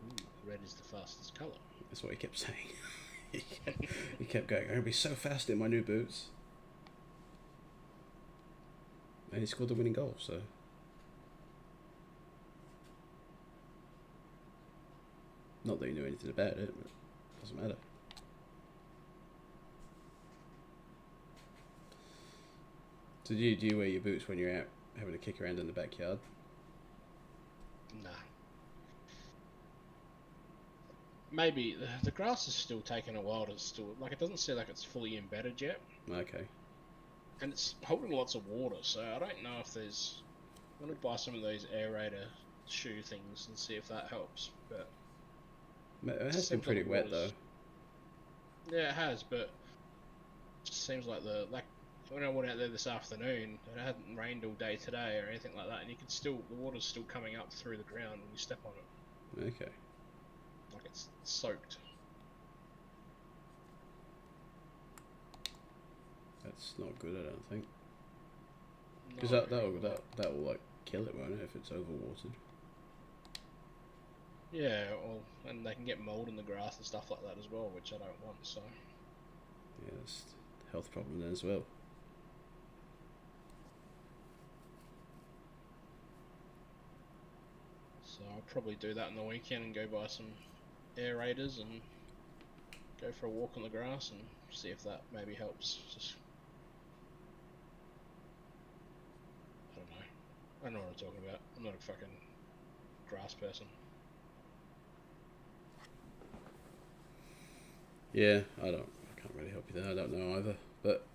Ooh, red is the fastest colour. That's what he kept saying. he kept going, I'm going to be so fast in my new boots. And he scored the winning goal, so... Not that he knew anything about it, but it doesn't matter. So do you wear your boots when you're out having a kick around in the backyard? Nah. Maybe the grass is still taking a while to still, like, it doesn't seem like it's fully embedded yet, Okay. and it's holding lots of water. So I don't know if there's. I'm gonna buy some of those aerator shoe things and see if that helps. But It has been pretty wet though. yeah, it has. But it just seems like when I went out there this afternoon, it hadn't rained all day today or anything like that, and you can still the water's still coming up through the ground when you step on it. Okay. Like it's soaked. That's not good, I don't think. Because No. that will like kill it, won't it, if it's overwatered? Yeah, well, and they can get mold in the grass and stuff like that as well, which I don't want. So Yeah, that's a health problem then as well. I'll probably do that on the weekend and go buy some aerators and go for a walk on the grass and see if that maybe helps. Just I don't know. I don't know what I'm talking about. I'm not a fucking grass person. Yeah, I can't really help you there. I don't know either. But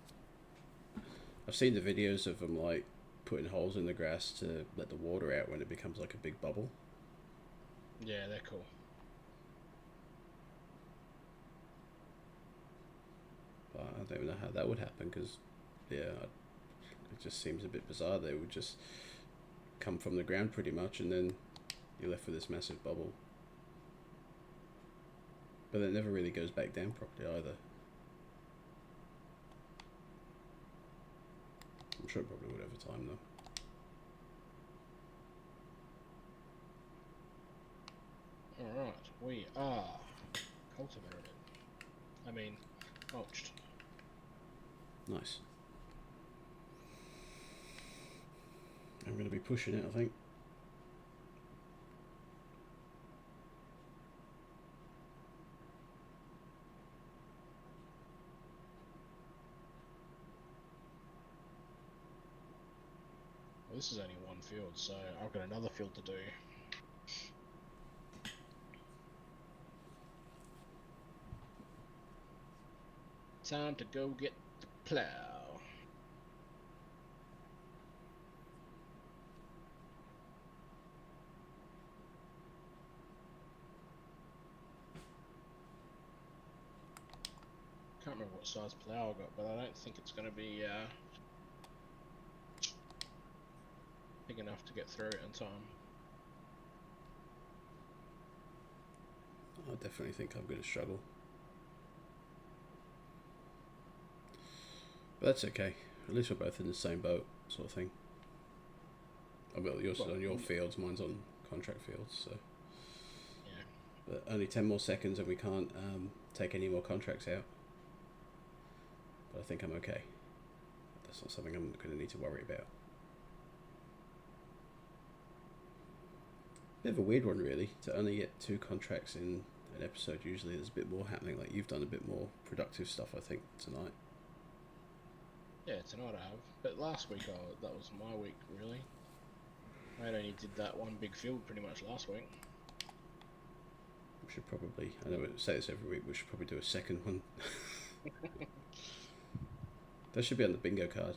I've seen the videos of them like putting holes in the grass to let the water out when it becomes like a big bubble. Yeah, they're cool. But I don't even know how that would happen because, yeah, it just seems a bit bizarre. They would just come from the ground pretty much and then you're left with this massive bubble. But it never really goes back down properly either. I'm sure it probably would over time though. Alright, we are cultivated. I mean, mulched. Nice. I'm going to be pushing it, I think. Well, this is only one field, so I've got another field to do. Time to go get the plow. Can't remember what size plow I got, but I don't think it's going to be big enough to get through it in time. I definitely think I'm going to struggle. But that's okay. At least we're both in the same boat, sort of thing. I mean, yours is on your fields, mine's on contract fields, so. Yeah. But only 10 more seconds and we can't take any more contracts out. But I think I'm okay. That's not something I'm going to need to worry about. Bit of a weird one, really, to only get 2 contracts in an episode. Usually there's a bit more happening. Like, you've done a bit more productive stuff, I think, tonight. Yeah, tonight I have. But last week, that was my week, really. I only did that one big field pretty much last week. We should probably, I know we say this every week, we should probably do a second one. That should be on the bingo card.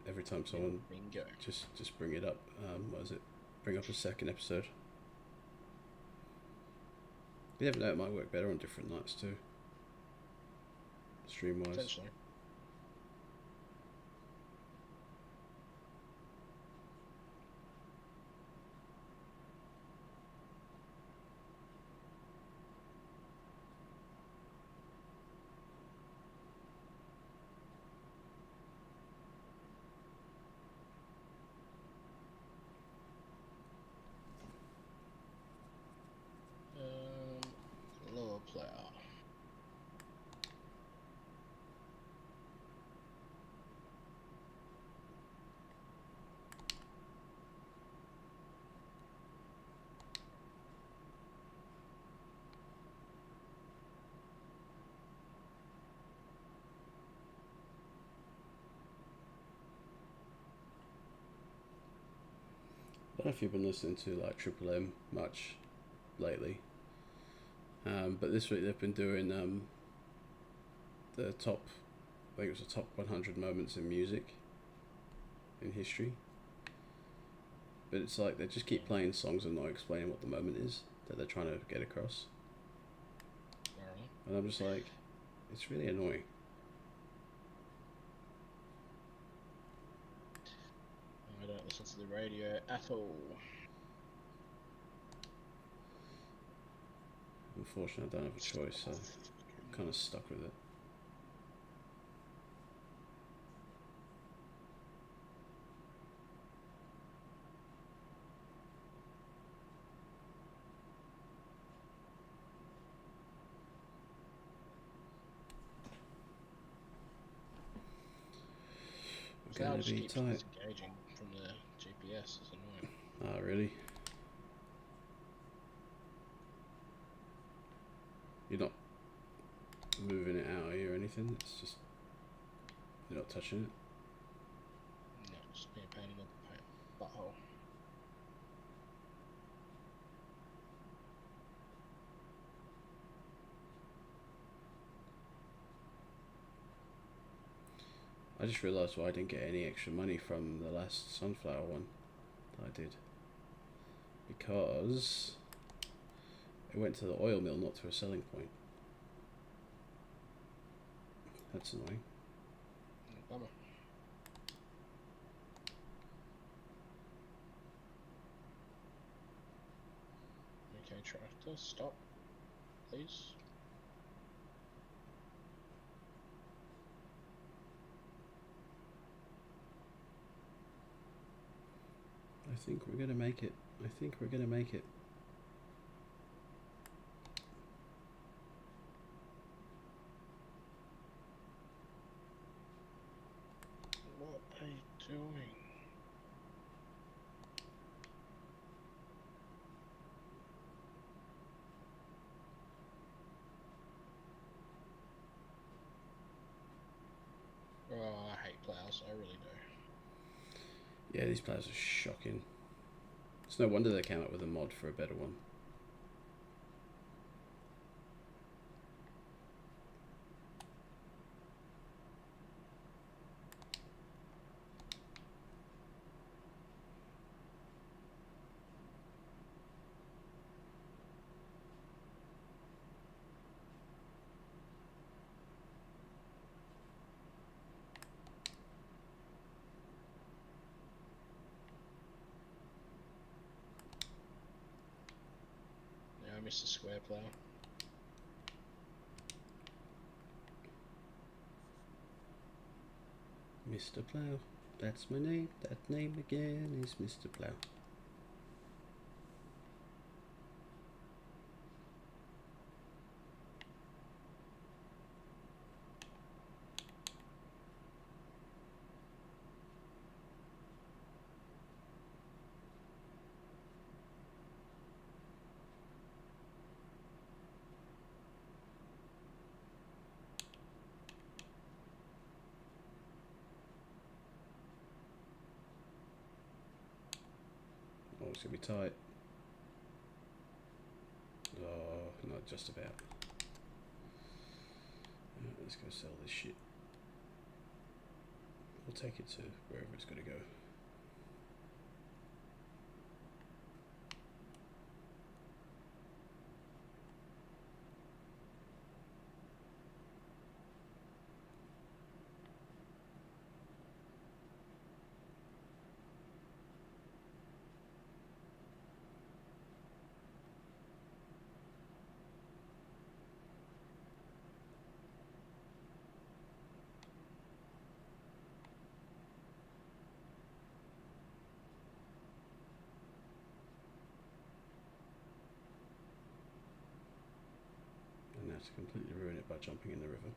Every time someone bingo. just bring it up. What is it? Bring up a second episode. You never know, it might work better on different nights too. Stream wise. Potentially. Lower plow. I don't know if you've been listening to like Triple M much lately, but this week they've been doing the top, I think it was the top 100 moments in music in history. But it's like they just keep playing songs and not explaining what the moment is that they're trying to get across. Alright. And I'm just like, it's really annoying. I don't listen to the radio at all. Unfortunately, I don't have a choice, so I'm kind of stuck with it. So I'll Gonna just be keep tight. disengaging from the GPS. It's annoying. Ah, really? You're not moving it out, are you, or anything? It's just, you're not touching it? No, just being a pain in the butthole. I just realised why I didn't get any extra money from the last sunflower one that I did. Because it went to the oil mill, not to a selling point. That's annoying. Bummer. Okay, tractor, stop, please. I think we're going to make it. I think we're going to make it. What are you doing? Oh, I hate plows. I really do. Yeah, these plows are shocking. It's no wonder they came up with a mod for a better one. Yeah, I missed the square plow. Mr. Plow. That's my name. That name again is Mr. Plow. Oh, it's going to be tight. Oh, not just about. Let's go sell this shit. We'll take it to wherever it's going to go. And now to completely ruin it by jumping in the river.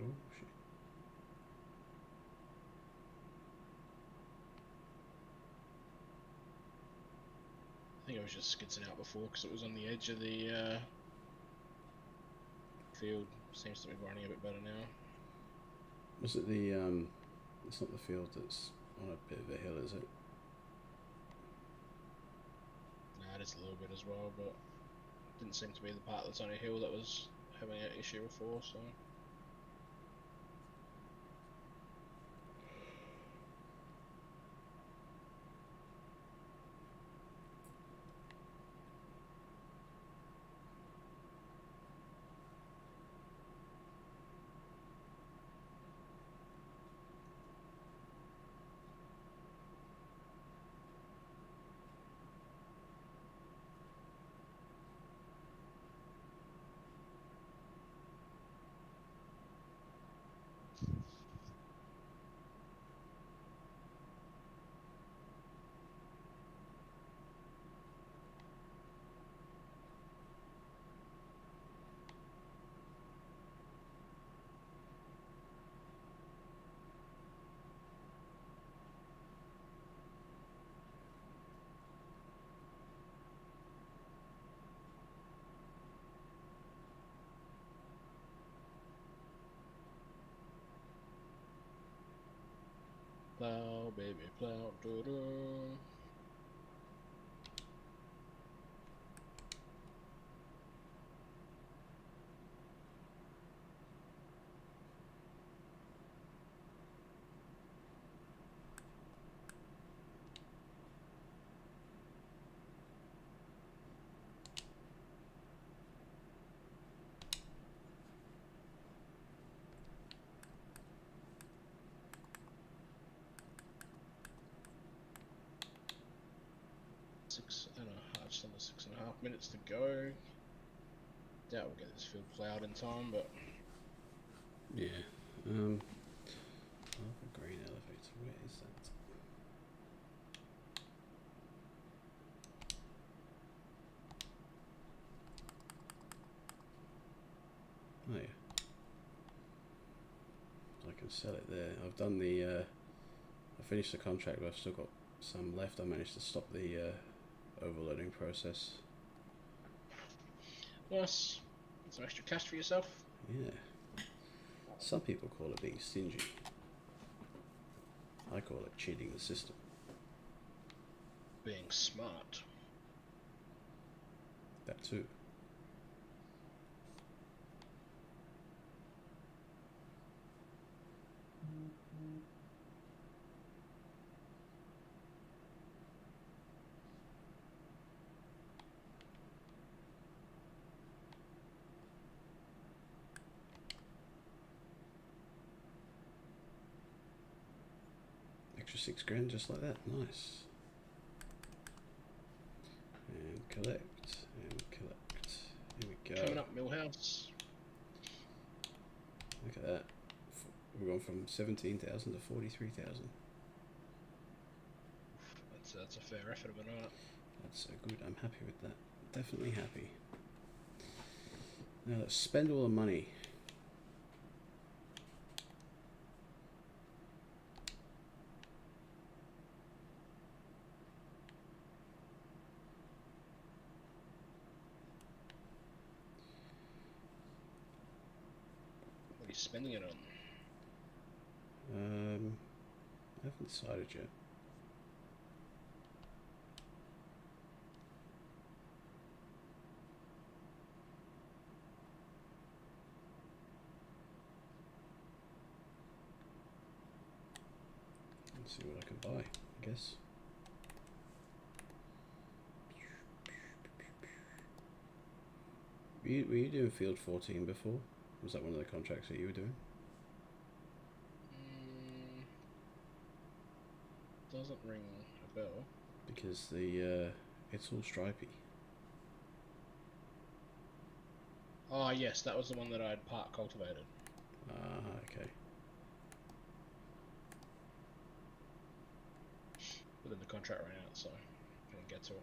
Oh shit. I think I was just skidsing out before because it was on the edge of the field. Seems to be running a bit better now. Was it the it's not the field that's on a bit of a hill, is it? Nah, it is a little bit as well, but didn't seem to be the part that's on a hill that was having an issue before, so. Plow, baby, plow, doo-doo. just under 6.5 minutes to go. Doubt we'll get this field plowed in time, but Yeah. Alpha grain elevator. Where is that? Oh yeah. I can sell it there. I've done the. I finished the contract, but I've still got some left. I managed to stop the overloading process. nice. Get some extra cash for yourself. Yeah. Some people call it being stingy. I call it cheating the system. Being smart. That too. Extra $6 just like that. Nice. And collect. And collect. Here we go. Coming up, Millhouse. Look at that. We've gone from 17,000 to 43,000. That's a fair effort of a night. That's good. I'm happy with that. Definitely happy. Now let's spend all the money. What are you spending it on? I haven't decided yet. Let's see what I can buy, I guess. Were you doing Field 14 before? Was that one of the contracts that you were doing? Doesn't ring a bell. Because the it's all stripy. Oh yes, that was the one that I'd part cultivated. Ah, okay. But then the contract ran out, so I didn't get to it.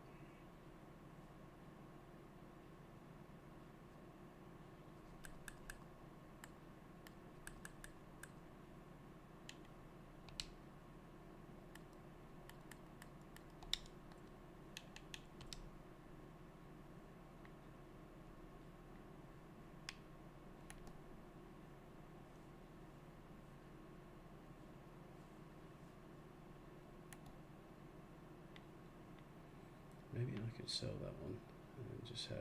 Maybe I could sell that one and just have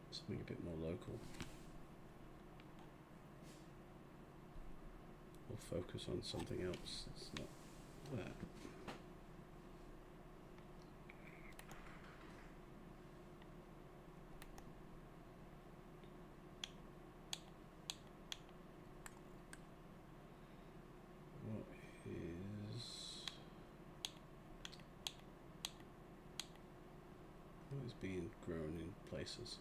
something a bit more local. Or focus on something else that's not that. What is being grown in places?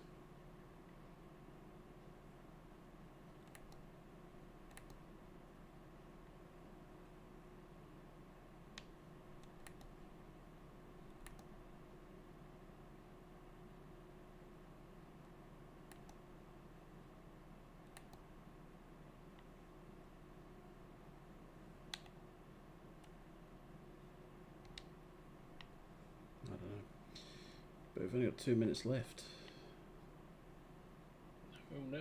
I don't know. But we've only got 2 minutes left. Oh no.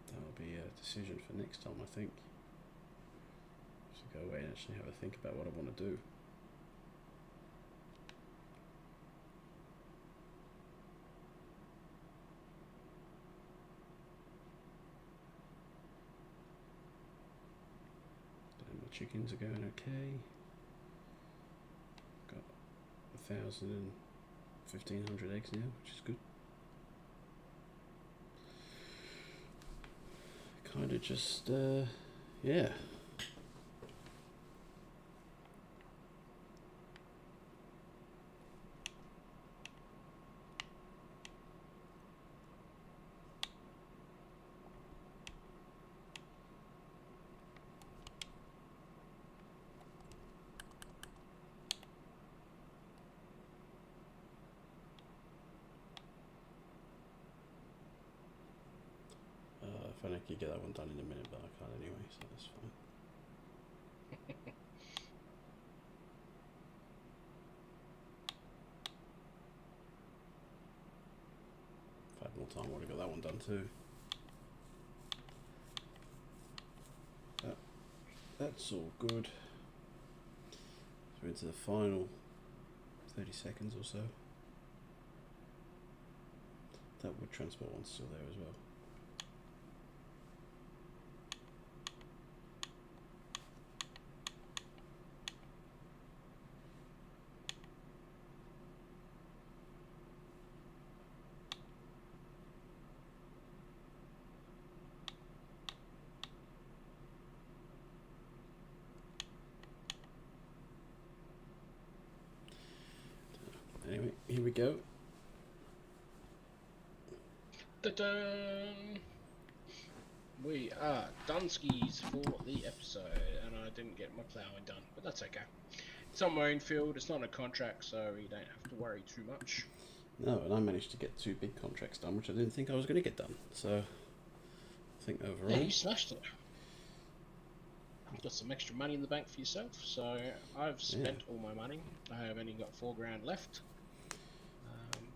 That'll be a decision for next time, I think. Just go away and actually have a think about what I want to do. And my chickens are going okay. Got 1,000 and 1,500 eggs now, which is good. Kind of just, yeah. If I could get that one done in a minute, but I can't anyway, so that's fine. 5 more time, I would have got that one done too. That's all good. So we're into the final 30 seconds or so. That wood transport one's still there as well. Anyway, here we go. Ta-dun! We are done skis for the episode, and I didn't get my ploughing done, but that's okay. It's on my own field, it's not a contract, so you don't have to worry too much. No, and I managed to get 2 big contracts done, which I didn't think I was going to get done. So, I think overall... Yeah, you smashed it. You've got some extra money in the bank for yourself, so I've spent all my money. I have only got $4,000 left.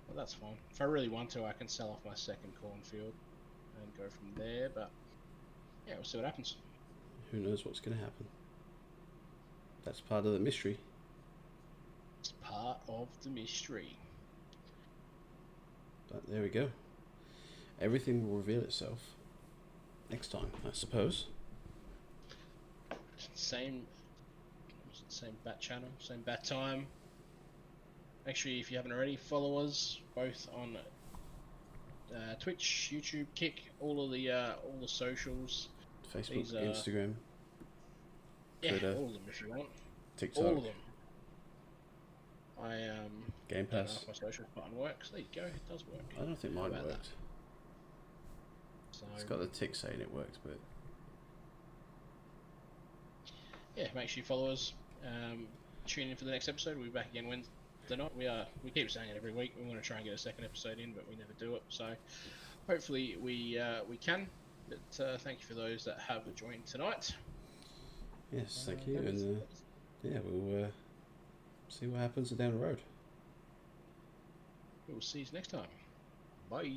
But that's fine. If I really want to, I can sell off my second cornfield and go from there, but yeah, we'll see what happens. Who knows what's going to happen? That's part of the mystery. It's part of the mystery. But there we go. Everything will reveal itself next time, I suppose. Same bat channel, same bat time. Make sure, if you haven't already, follow us both on Twitch, YouTube, Kick, all the socials. Facebook, Instagram, Twitter, all of them if you want. TikTok, all of them. Game don't know Pass. if my social button works. There you go, it does work. I don't think mine How about worked. So, It's got the tick saying it worked, but yeah, make sure you follow us. Tune in for the next episode. We'll be back again Wednesday night. We keep saying it every week. We want to try and get a second episode in, but we never do it. So hopefully we can. But thank you for those that have joined tonight. yes, thank you, and yeah, we'll see what happens down the road. We'll see you next time. Bye.